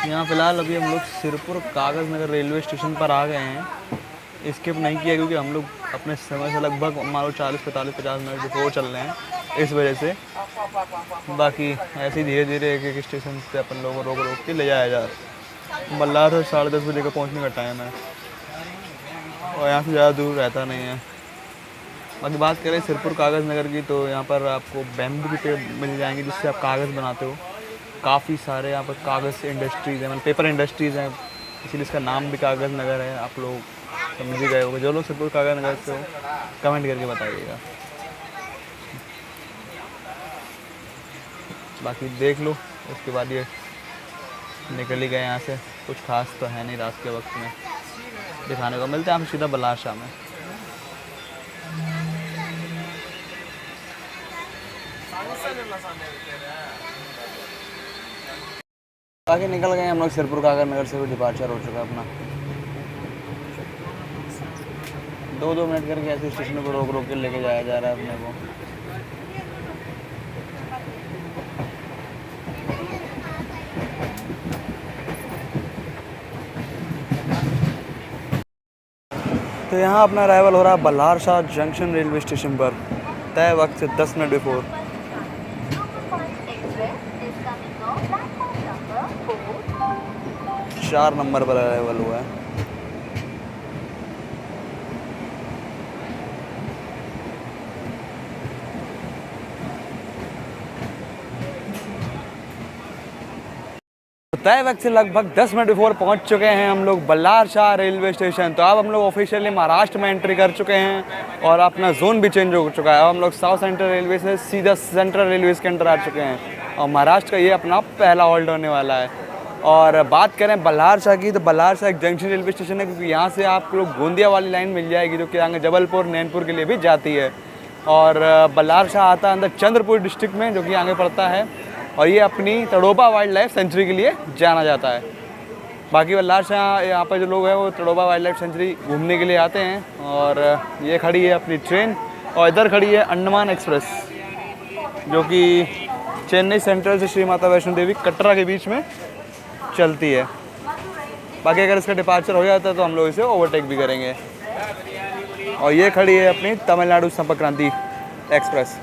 यहाँ फ़िलहाल अभी हम लोग सिरपुर कागज़ नगर रेलवे स्टेशन पर आ गए हैं। स्किप नहीं किया क्योंकि हम लोग अपने समय से लगभग मान लो 40-45-50 मिनट बिफोर चल रहे हैं, इस वजह से। बाकी ऐसे ही धीरे धीरे एक एक स्टेशन पे अपन लोगों को रोक के ले जाया जा रहा है। मल्लार से 10:30 बजे का पहुँचने का टाइम है, और यहाँ से ज़्यादा दूर रहता नहीं है। बाकी बात करें सिरपुर कागज़ नगर की, तो यहाँ पर आपको बैम्बू के पेड़ मिल जाएंगे जिससे आप कागज़ बनाते हो। काफ़ी सारे यहाँ पर कागज़ इंडस्ट्रीज़ हैं, मतलब पेपर इंडस्ट्रीज़ हैं, इसीलिए इसका नाम भी कागज़ नगर है। आप लोग समझ ही गए होंगे, जो लोग सिरपुर कागज़ नगर से हो कमेंट करके बताइएगा। बाकी देख लो, उसके बाद ये निकल ही गए यहाँ से। कुछ खास तो है नहीं रात के वक्त में दिखाने को। मिलते हैं हम सीधा बल्लार शाह में। आगे निकल गए हम लोग सिरपुर काकर नगर से भी डिपार्चर हो चुका है अपना। 2-2 मिनट करके ऐसे स्टेशन को रोक रोक के लेके जाया जा रहा है अपने को। तो यहाँ अपना अराइवल हो रहा है Ballar Shah junction railway station पर तय वक्त से 10 मिनट बिफोर। चार नंबर पर अराइवल हुआ है। तय वक्त से लगभग 10 मिनट बिफोर पहुंच चुके हैं हम लोग बल्लार शाह रेलवे स्टेशन। तो अब हम लोग ऑफिशियली महाराष्ट्र में एंट्री कर चुके हैं और अपना जोन भी चेंज हो चुका है। अब हम लोग साउथ सेंट्रल रेलवे से सीधा सेंट्रल रेलवे के अंदर आ चुके हैं और महाराष्ट्र का ये अपना पहला हॉल्ट होने वाला है। और बात करें बल्लार शाह की, तो बल्लार शाह एक जंक्शन रेलवे स्टेशन है क्योंकि यहाँ से आप लोग गोंदिया वाली लाइन मिल जाएगी जो कि आगे जबलपुर नैनपुर के लिए भी जाती है। और बल्लार शाह आता है अंदर चंद्रपुर डिस्ट्रिक्ट में जो कि आगे पड़ता है और ये अपनी तड़ोबा वाइल्ड लाइफ सेंचुरी के लिए जाना जाता है। बाकी बल्लार शाह यहाँ पर जो लोग हैं वो तड़ोबा वाइल्ड लाइफ सेंचुरी घूमने के लिए आते हैं। और ये खड़ी है अपनी ट्रेन और इधर खड़ी है अंडमान एक्सप्रेस जो कि चेन्नई सेंट्रल से श्री माता वैष्णो देवी कटरा के बीच में चलती है। बाकी अगर इसका डिपार्चर हो जाता है तो हम लोग इसे ओवरटेक भी करेंगे। और ये खड़ी है अपनी तमिलनाडु संपर्क क्रांति एक्सप्रेस।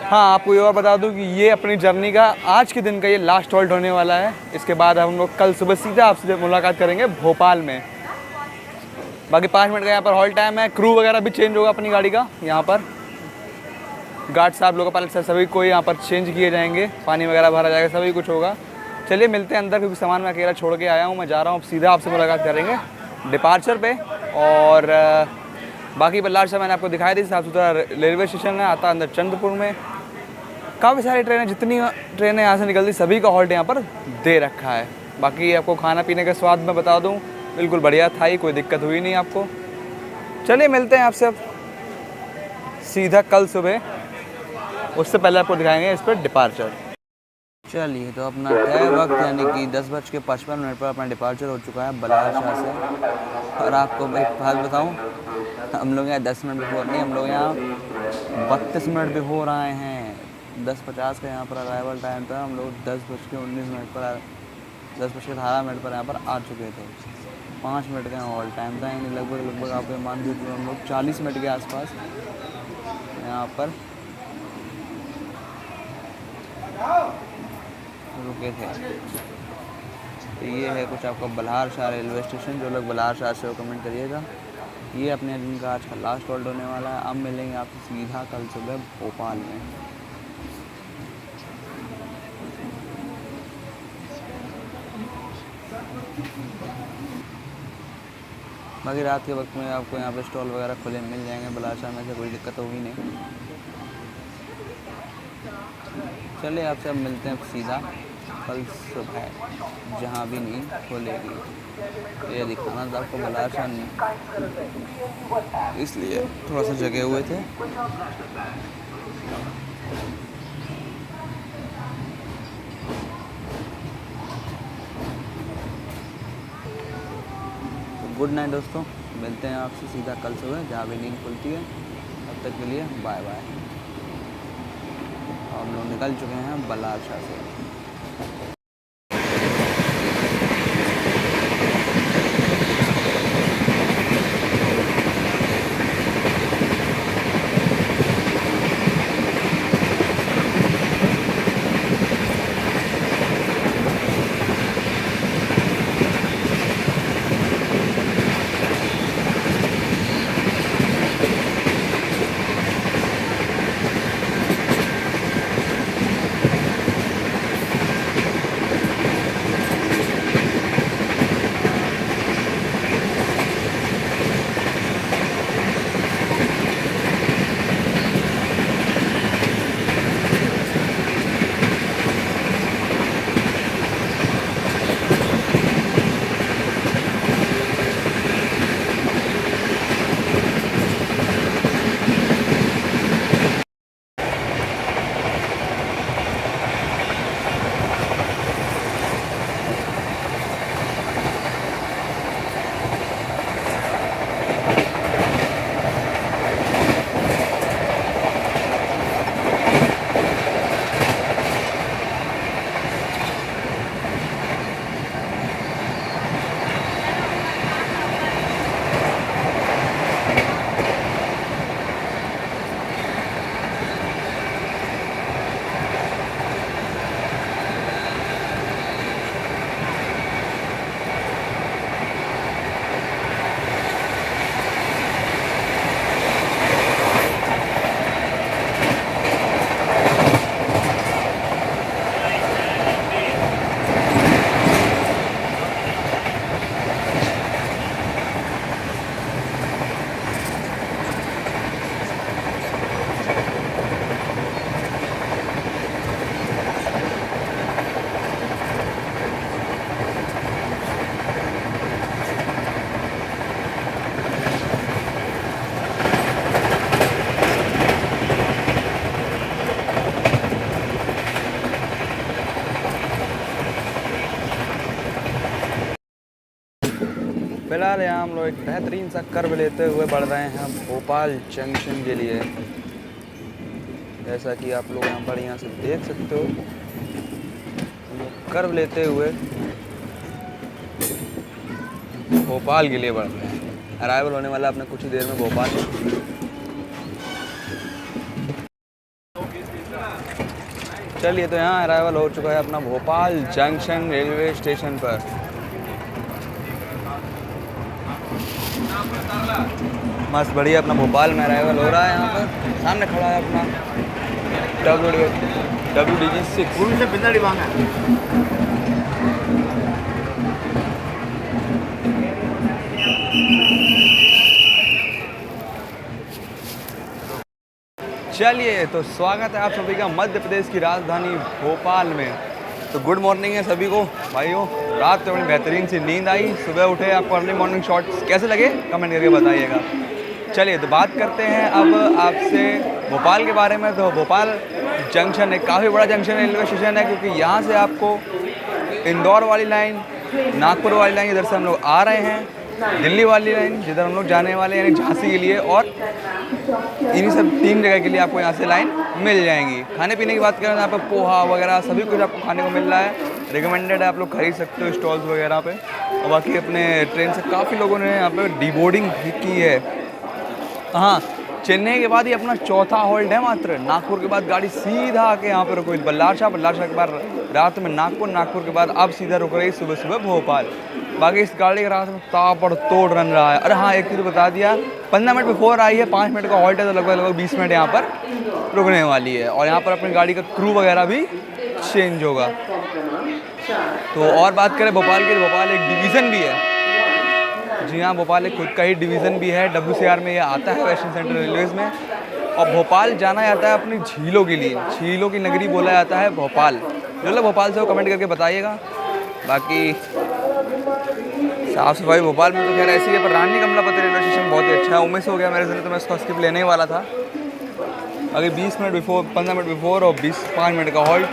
हाँ, आपको ये और बता दूं कि ये अपनी जर्नी का आज के दिन का ये लास्ट हॉल्ट होने वाला है। इसके बाद हम लोग कल सुबह सीधा आपसे मुलाकात करेंगे भोपाल में। बाकी 5 मिनट का यहाँ पर हॉल्ट टाइम है। क्रू वगैरह भी चेंज होगा अपनी गाड़ी का। यहाँ पर गार्ड साहब लोग पायलट साहब सभी को यहाँ पर चेंज किए जाएंगे, पानी वगैरह भरा जाएगा, सभी कुछ होगा। चलिए मिलते हैं अंदर क्योंकि सामान मैं अकेला छोड़ के आया हूँ। मैं जा रहा हूँ, सीधा आपसे मुलाकात करेंगे डिपार्चर पे। और बाकी बल्लार शाह मैंने आपको दिखाई दी, साफ सुथरा रेलवे स्टेशन है, आता अंदर चंद्रपुर में। काफ़ी सारी ट्रेनें, जितनी ट्रेनें यहाँ से निकलती सभी का हॉल्ट यहाँ पर दे रखा है। बाकी आपको खाना पीने का स्वाद मैं बता दूँ बिल्कुल बढ़िया था ही, कोई दिक्कत हुई नहीं आपको। चलिए मिलते हैं आपसे अब सीधा कल सुबह। उससे पहले आपको दिखाएंगे इस पर डिपार्चर। चलिए तो अपना तय वक्त यानी कि 10:55 पर अपना डिपार्चर हो चुका है बल्लार शाह से। और आपको एक बात बताऊं, हम लोग यहाँ 10 मिनट बिफोर नहीं, हम लोग यहाँ 32 मिनट बिफोर आए हैं। 10:50 का यहाँ पर अराइवल टाइम था। हम लोग 10:19 पर 10:18 पर यहाँ पर आ चुके थे। 5 मिनट का हॉल्ट टाइम था, यानी लगभग आप मान लीजिए हम लोग 40 मिनट के आसपास यहाँ पर रुके थे। तो ये है कुछ आपका बल्लार शाह रेलवे स्टेशन। जो लोग बल्लार शाह से हो कमेंट करिएगा। ये अपने दिन का आज का लास्ट हॉल्ट होने वाला है। अब मिलेंगे आपसे सीधा कल सुबह भोपाल में। बाकी रात के वक्त में आपको यहाँ पे स्टॉल वगैरह खुले मिल जाएंगे बल्लार शाह में, से कोई दिक्कत होगी नहीं। चलिए आपसे अब मिलते हैं सीधा कल सुबह जहाँ भी नींद खोलेगी। ये दिखाना था आपको बल्लार शाह नहीं, इसलिए थोड़ा सा जगे हुए थे। तो गुड नाइट दोस्तों, मिलते हैं आपसे सीधा कल सुबह जहाँ भी नींद खुलती है। तब तक के लिए बाय बाय। हम लोग निकल चुके हैं बल्लार शाह से। फिलहाल यहाँ हम लोग एक बेहतरीन सा कर्व लेते हुए बढ़ रहे हैं भोपाल जंक्शन के लिए। जैसा कि आप लोग यहाँ पर यहाँ से देख सकते हो, हम लोग कर्व लेते हुए भोपाल के लिए बढ़ रहे हैं। अराइवल होने वाला अपने कुछ ही देर में भोपाल। चलिए, तो यहाँ अराइवल हो चुका है अपना भोपाल जंक्शन रेलवे स्टेशन पर। मस्त बढ़िया अपना भोपाल में अराइवल हो रहा है। यहाँ पर सामने खड़ा है अपना WDG6। उनसे पिंदड़ी मांगा। चलिए, तो स्वागत है आप सभी का मध्य प्रदेश की राजधानी भोपाल में। तो गुड मॉर्निंग है सभी को भाइयों। रात तो बड़ी बेहतरीन सी नींद आई, सुबह उठे। आपको अर्ली मॉर्निंग शॉट्स कैसे लगे कमेंट करके बताइएगा। चलिए, तो बात करते हैं अब आपसे भोपाल के बारे में। तो भोपाल जंक्शन एक काफ़ी बड़ा जंक्शन रेलवे स्टेशन है, क्योंकि यहाँ से आपको इंदौर वाली लाइन, नागपुर वाली लाइन इधर से हम लोग आ रहे हैं, दिल्ली वाली लाइन जिधर हम लोग जाने वाले हैं यानी झांसी के लिए, और इन्हीं सब 3 जगह के लिए आपको यहाँ से लाइन मिल जाएंगी। खाने पीने की बात करें, यहाँ पर पोहा वगैरह सभी कुछ आपको खाने को मिल रहा है। रिकमेंडेड है, आप लोग खरीद सकते हो स्टॉल्स वगैरह पे। और बाकी अपने ट्रेन से काफ़ी लोगों ने यहाँ पे डीबोर्डिंग भी की है। हाँ, चेन्नई के बाद ही अपना चौथा हॉल्ट है मात्र। नागपुर के बाद गाड़ी सीधा आके यहाँ पर रुको बल्लारशाह, बल्लारशाह के बाद रात में नागपुर, नागपुर के बाद अब सीधा रुक रही सुबह सुबह भोपाल। बाकी इस गाड़ी का रात में ताबड़ तोड़ रन रहा है। अरे हाँ, एक चीज़ बता दिया, 15 मिनट बिफोर आई है, 5 मिनट का हॉल्ट है, तो लगभग 20 मिनट यहाँ पर रुकने वाली है। और यहाँ पर अपनी गाड़ी का क्रू वगैरह भी चेंज होगा। तो और बात करें भोपाल की, भोपाल एक डिवीज़न भी है। जी हाँ, भोपाल एक खुद का ही डिवीज़न भी है। WCR में ये आता है, वेस्टर्न सेंट्रल रेलवेज़ में। और भोपाल जाना जाता है अपनी झीलों के लिए। झीलों की नगरी बोला जाता है भोपाल। जो लोग भोपाल से हो कमेंट करके बताइएगा। बाकी साफ़ सफाई भोपाल में तो खैर ऐसी है, पर रानी कमलापति रेलवे स्टेशन बहुत ही अच्छा है। उम्मीद हो गया मेरे से, तो मैं इसको स्किप लेने ही वाला था। अगर 20 मिनट बिफोर, 15 मिनट बिफोर और 5 मिनट का हॉल्ट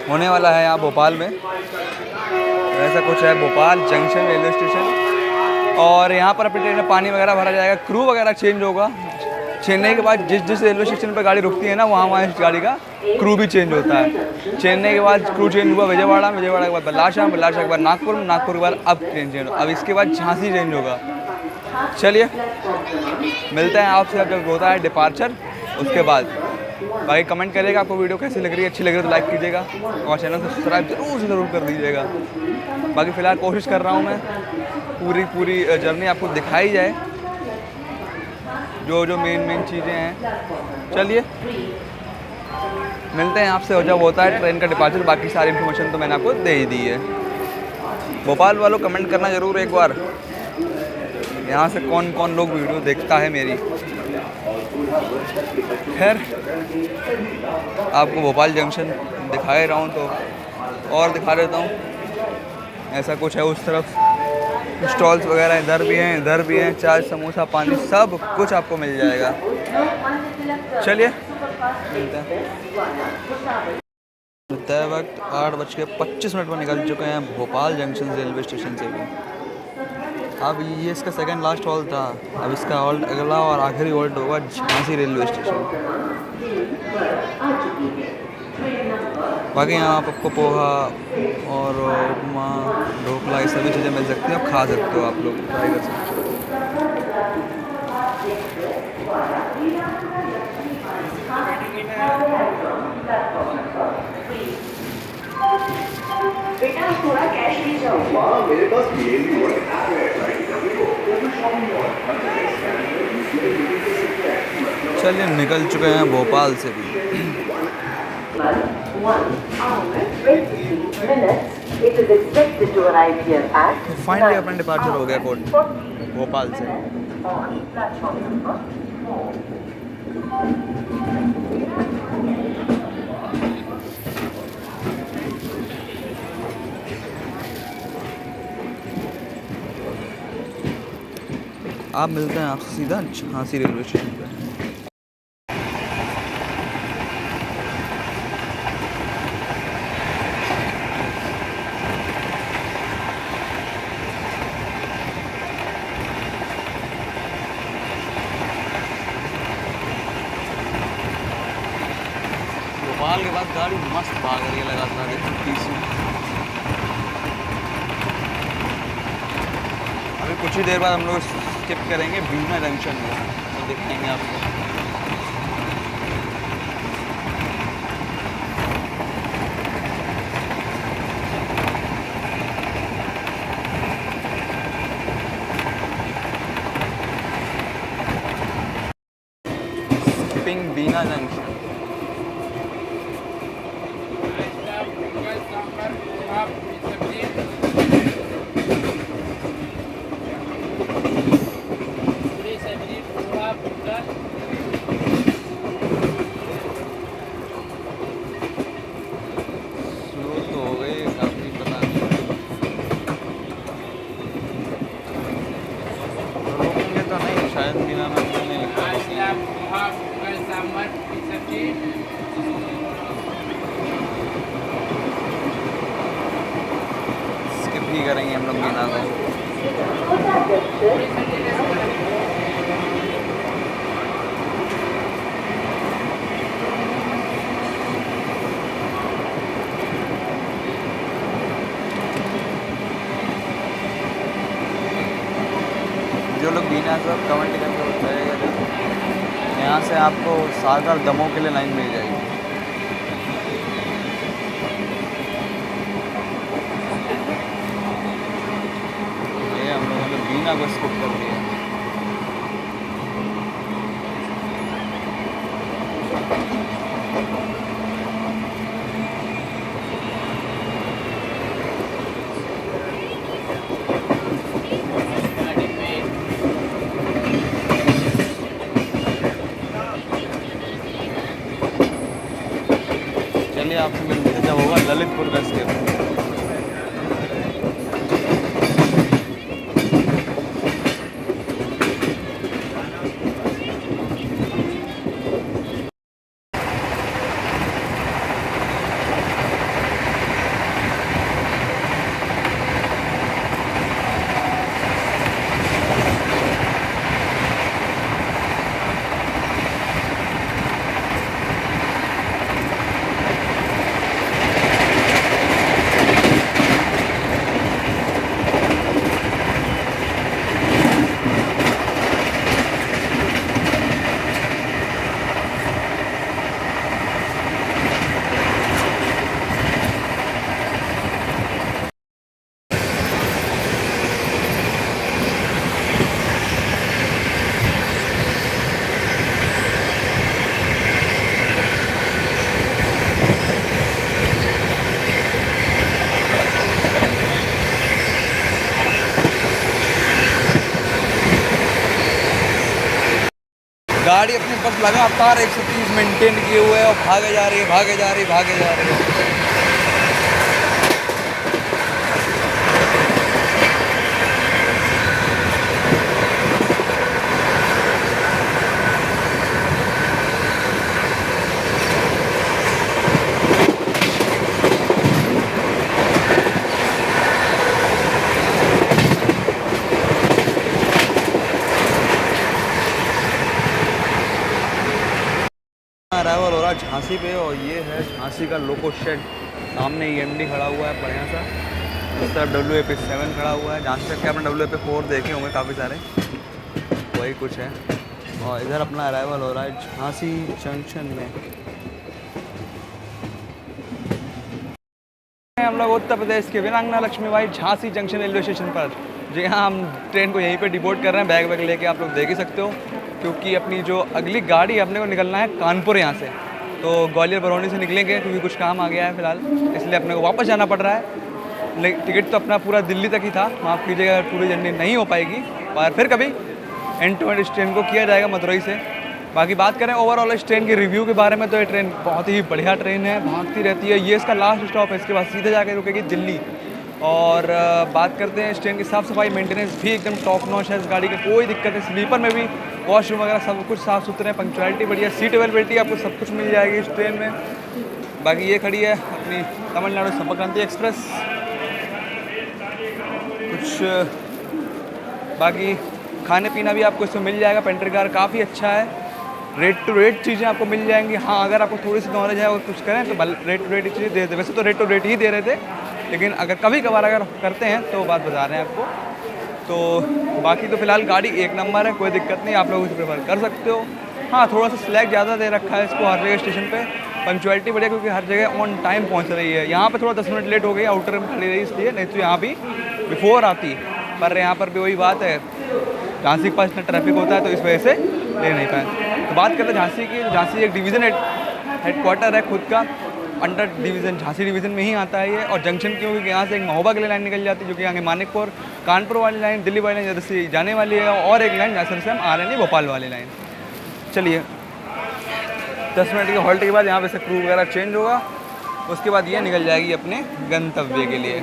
होने वाला है यहाँ भोपाल में। ऐसा कुछ है भोपाल जंक्शन रेलवे स्टेशन। और यहाँ पर अपनी ट्रेन में पानी वगैरह भरा जाएगा, क्रू वगैरह चेंज होगा। चेन्नई के बाद जिस रेलवे स्टेशन पर गाड़ी रुकती है ना, वहाँ इस गाड़ी का क्रू भी चेंज होता है। चेन्नई के बाद क्रू चेंज हुआ विजयवाड़ा, विजयवाड़ा के बाद बल्लारशाह, बल्लारशाह के बाद नागपुर, नागपुर के बाद अब ट्रेन चेंज होगा। अब इसके बाद झांसी चेंज होगा। चलिए, मिलते हैं आपसे अब जब होता है डिपार्चर, उसके बाद। बाकी कमेंट करिएगा आपको वीडियो कैसी लग रही है। अच्छी लग रही है तो लाइक कीजिएगा और चैनल को सब्सक्राइब ज़रूर कर दीजिएगा। बाकी फ़िलहाल कोशिश कर रहा हूँ मैं पूरी जर्नी आपको दिखाई जाए, जो मेन चीज़ें हैं। चलिए, मिलते हैं आपसे जब होता है ट्रेन का डिपार्चर। बाकी सारी इन्फॉर्मेशन तो मैंने आपको दे ही दी है। भोपाल वालों कमेंट करना ज़रूर एक बार, यहाँ से कौन कौन लोग वीडियो देखता है मेरी। खैर, आपको भोपाल जंक्शन दिखाए रहा हूँ तो और दिखा देता हूँ। ऐसा कुछ है उस तरफ, स्टॉल्स वगैरह इधर भी हैं, चाय समोसा पानी सब कुछ आपको मिल जाएगा। चलिए, मिलते हैं। तय वक्त 8:25 पर निकल चुके हैं भोपाल जंक्शन रेलवे स्टेशन से भी। अब ये इसका सेकंड लास्ट हॉल्ट था। अब इसका हॉल्ट अगला और आखिरी हॉल्ट होगा झांसी रेलवे स्टेशन। बाकी यहाँ आपको पोहा और उपमा, ढोकला, ये सभी चीज़ें मिल सकती हैं। आप खा सकते हो, आप लोग ट्राई कर सकते हो। बेटा थोड़ा कैश ले जाओ। मेरे पास चलिए, निकल चुके हैं भोपाल से भी। फाइनली अपना डिपार्चर हो गया भोपाल से। आप मिलते हैं आपसे सीधा झांसी रेलवे स्टेशन पर। मस्त भाग रही है लगातार, देखो तीसरी। अभी कुछ ही देर बाद हम लोग स्किप करेंगे बीना जंक्शन में, तो दिखाएंगे आपको। स्किपिंग बीना जंक्शन। शुरू तो हो गई काफ़ी, पता नहीं रोकेंगे तो नहीं शायद, बिना नंबर नहीं लिखा। स्किप ही करेंगे हम लोग बिना को। जो लोग बीना सब कमेंट करके बताएगा, यहाँ से आपको सागर दमोह के लिए लाइन मिल जाएगी। ये हम लोगों ने बीना को स्किप कर दिया। चलिए आपसे मिलते हैं जब होगा ललितपुर का स्किप। गाड़ी अपने बस लगातार 130 मेंटेन किए हुए है और भागे जा रही है, भागे जा रही है, भागे जा रही है। अराइवल हो रहा है झांसी पे, और ये है झांसी का लोको शेड। सामने EMD खड़ा हुआ है बढ़िया सा, इस तरफ WAP7 खड़ा हुआ है। जहाँ तक कि आपने WAP4 देखे होंगे काफ़ी सारे, वही कुछ है। और इधर अपना अराइवल हो रहा है झांसी जंक्शन में। हम लोग उत्तर प्रदेश के Virangana Lakshmibai Jhansi junction railway station पर। जी हाँ, हम ट्रेन को यहीं पे डिपोर्ट कर रहे हैं। बैग वैग लेके आप लोग देख ही सकते हो, क्योंकि अपनी जो अगली गाड़ी अपने को निकलना है कानपुर यहाँ से। तो ग्वालियर बरौनी से निकलेंगे, क्योंकि कुछ काम आ गया है फ़िलहाल, इसलिए अपने को वापस जाना पड़ रहा है। टिकट तो अपना पूरा दिल्ली तक ही था, माफ़ कीजिएगा पूरी जर्नी नहीं हो पाएगी, और फिर कभी एंड टू एंड इस ट्रेन को किया जाएगा मदुरई से। बाकी बात करें ओवरऑल इस ट्रेन के रिव्यू के बारे में, तो ये ट्रेन बहुत ही बढ़िया ट्रेन है, भागती रहती है। ये इसका लास्ट स्टॉप है, इसके बाद सीधे जाके रुकेगी दिल्ली। और बात करते हैं इस ट्रेन की साफ़ सफाई, मेंटेनेंस भी एकदम टॉप नॉच है। इस गाड़ी की कोई दिक्कत है, स्लीपर में भी वॉशरूम वगैरह सब कुछ साफ़ सुथरे हैं, पंक्चुअलिटी बढ़िया, सीट अवेलेबिलिटी आपको सब कुछ मिल जाएगी इस ट्रेन में। बाकी ये खड़ी है अपनी तमिलनाडु संपर्क क्रांति एक्सप्रेस। कुछ बाकी खाने पीना भी आपको इसमें मिल जाएगा। पेंट्री कार काफ़ी अच्छा है, रेट टू रेट चीज़ें आपको मिल जाएंगी। हाँ, अगर आपको थोड़ी सी नॉलेज है और कुछ करें तो रेट टू रेट चीज़ें दे देते। वैसे तो रेट टू रेट ही दे रहे थे, लेकिन अगर कभी कभार अगर करते हैं तो बात बता रहे हैं आपको। तो बाकी तो फ़िलहाल गाड़ी एक नंबर है, कोई दिक्कत नहीं, आप लोग इसे प्रेफर कर सकते हो। हाँ, थोड़ा सा स्लैग ज़्यादा दे रखा है इसको हर जगह स्टेशन पे। पंक्चुअलिटी बढ़िया, क्योंकि हर जगह ऑन टाइम पहुंच रही है। यहाँ पे थोड़ा 10 मिनट लेट हो गई, आउटर में खड़ी रही इसलिए, नहीं तो यहाँ भी बिफोर आती। पर यहाँ पर भी वही बात है, झांसी के पास इतना ट्रैफिक होता है तो इस वजह से ले नहीं पाए। तो बात करते हैं झांसी की। झांसी एक डिवीज़न हेडक्वार्टर है खुद का, अंडर डिवीज़न झांसी डिवीज़न में ही आता है ये। और जंक्शन क्यों, क्योंकि यहाँ से एक महोबा के लिए लाइन निकल जाती है, जो कि आगे मानिकपुर कानपुर वाली लाइन, दिल्ली वाली लाइन इधर से जाने वाली है, और एक लाइन जहाँ से हम आ रहे हैं भोपाल वाली लाइन। चलिए 10 मिनट के हॉल्ट के बाद यहाँ पे से क्रू वगैरह चेंज होगा, उसके बाद ये निकल जाएगी अपने गंतव्य के लिए।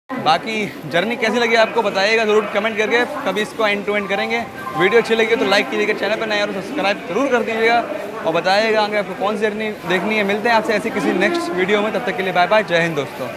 बाकी जर्नी कैसी लगी आपको बताइएगा ज़रूर कमेंट करके, कभी इसको एंड टू एंड करेंगे। वीडियो अच्छी लगी तो लाइक कीजिएगा, चैनल पर नए और सब्सक्राइब जरूर कर दीजिएगा, और बताइएगा आगे आपको कौन सी जर्नी देखनी है। मिलते हैं आपसे ऐसी किसी नेक्स्ट वीडियो में, तब तक के लिए बाय बाय, जय हिंद दोस्तों।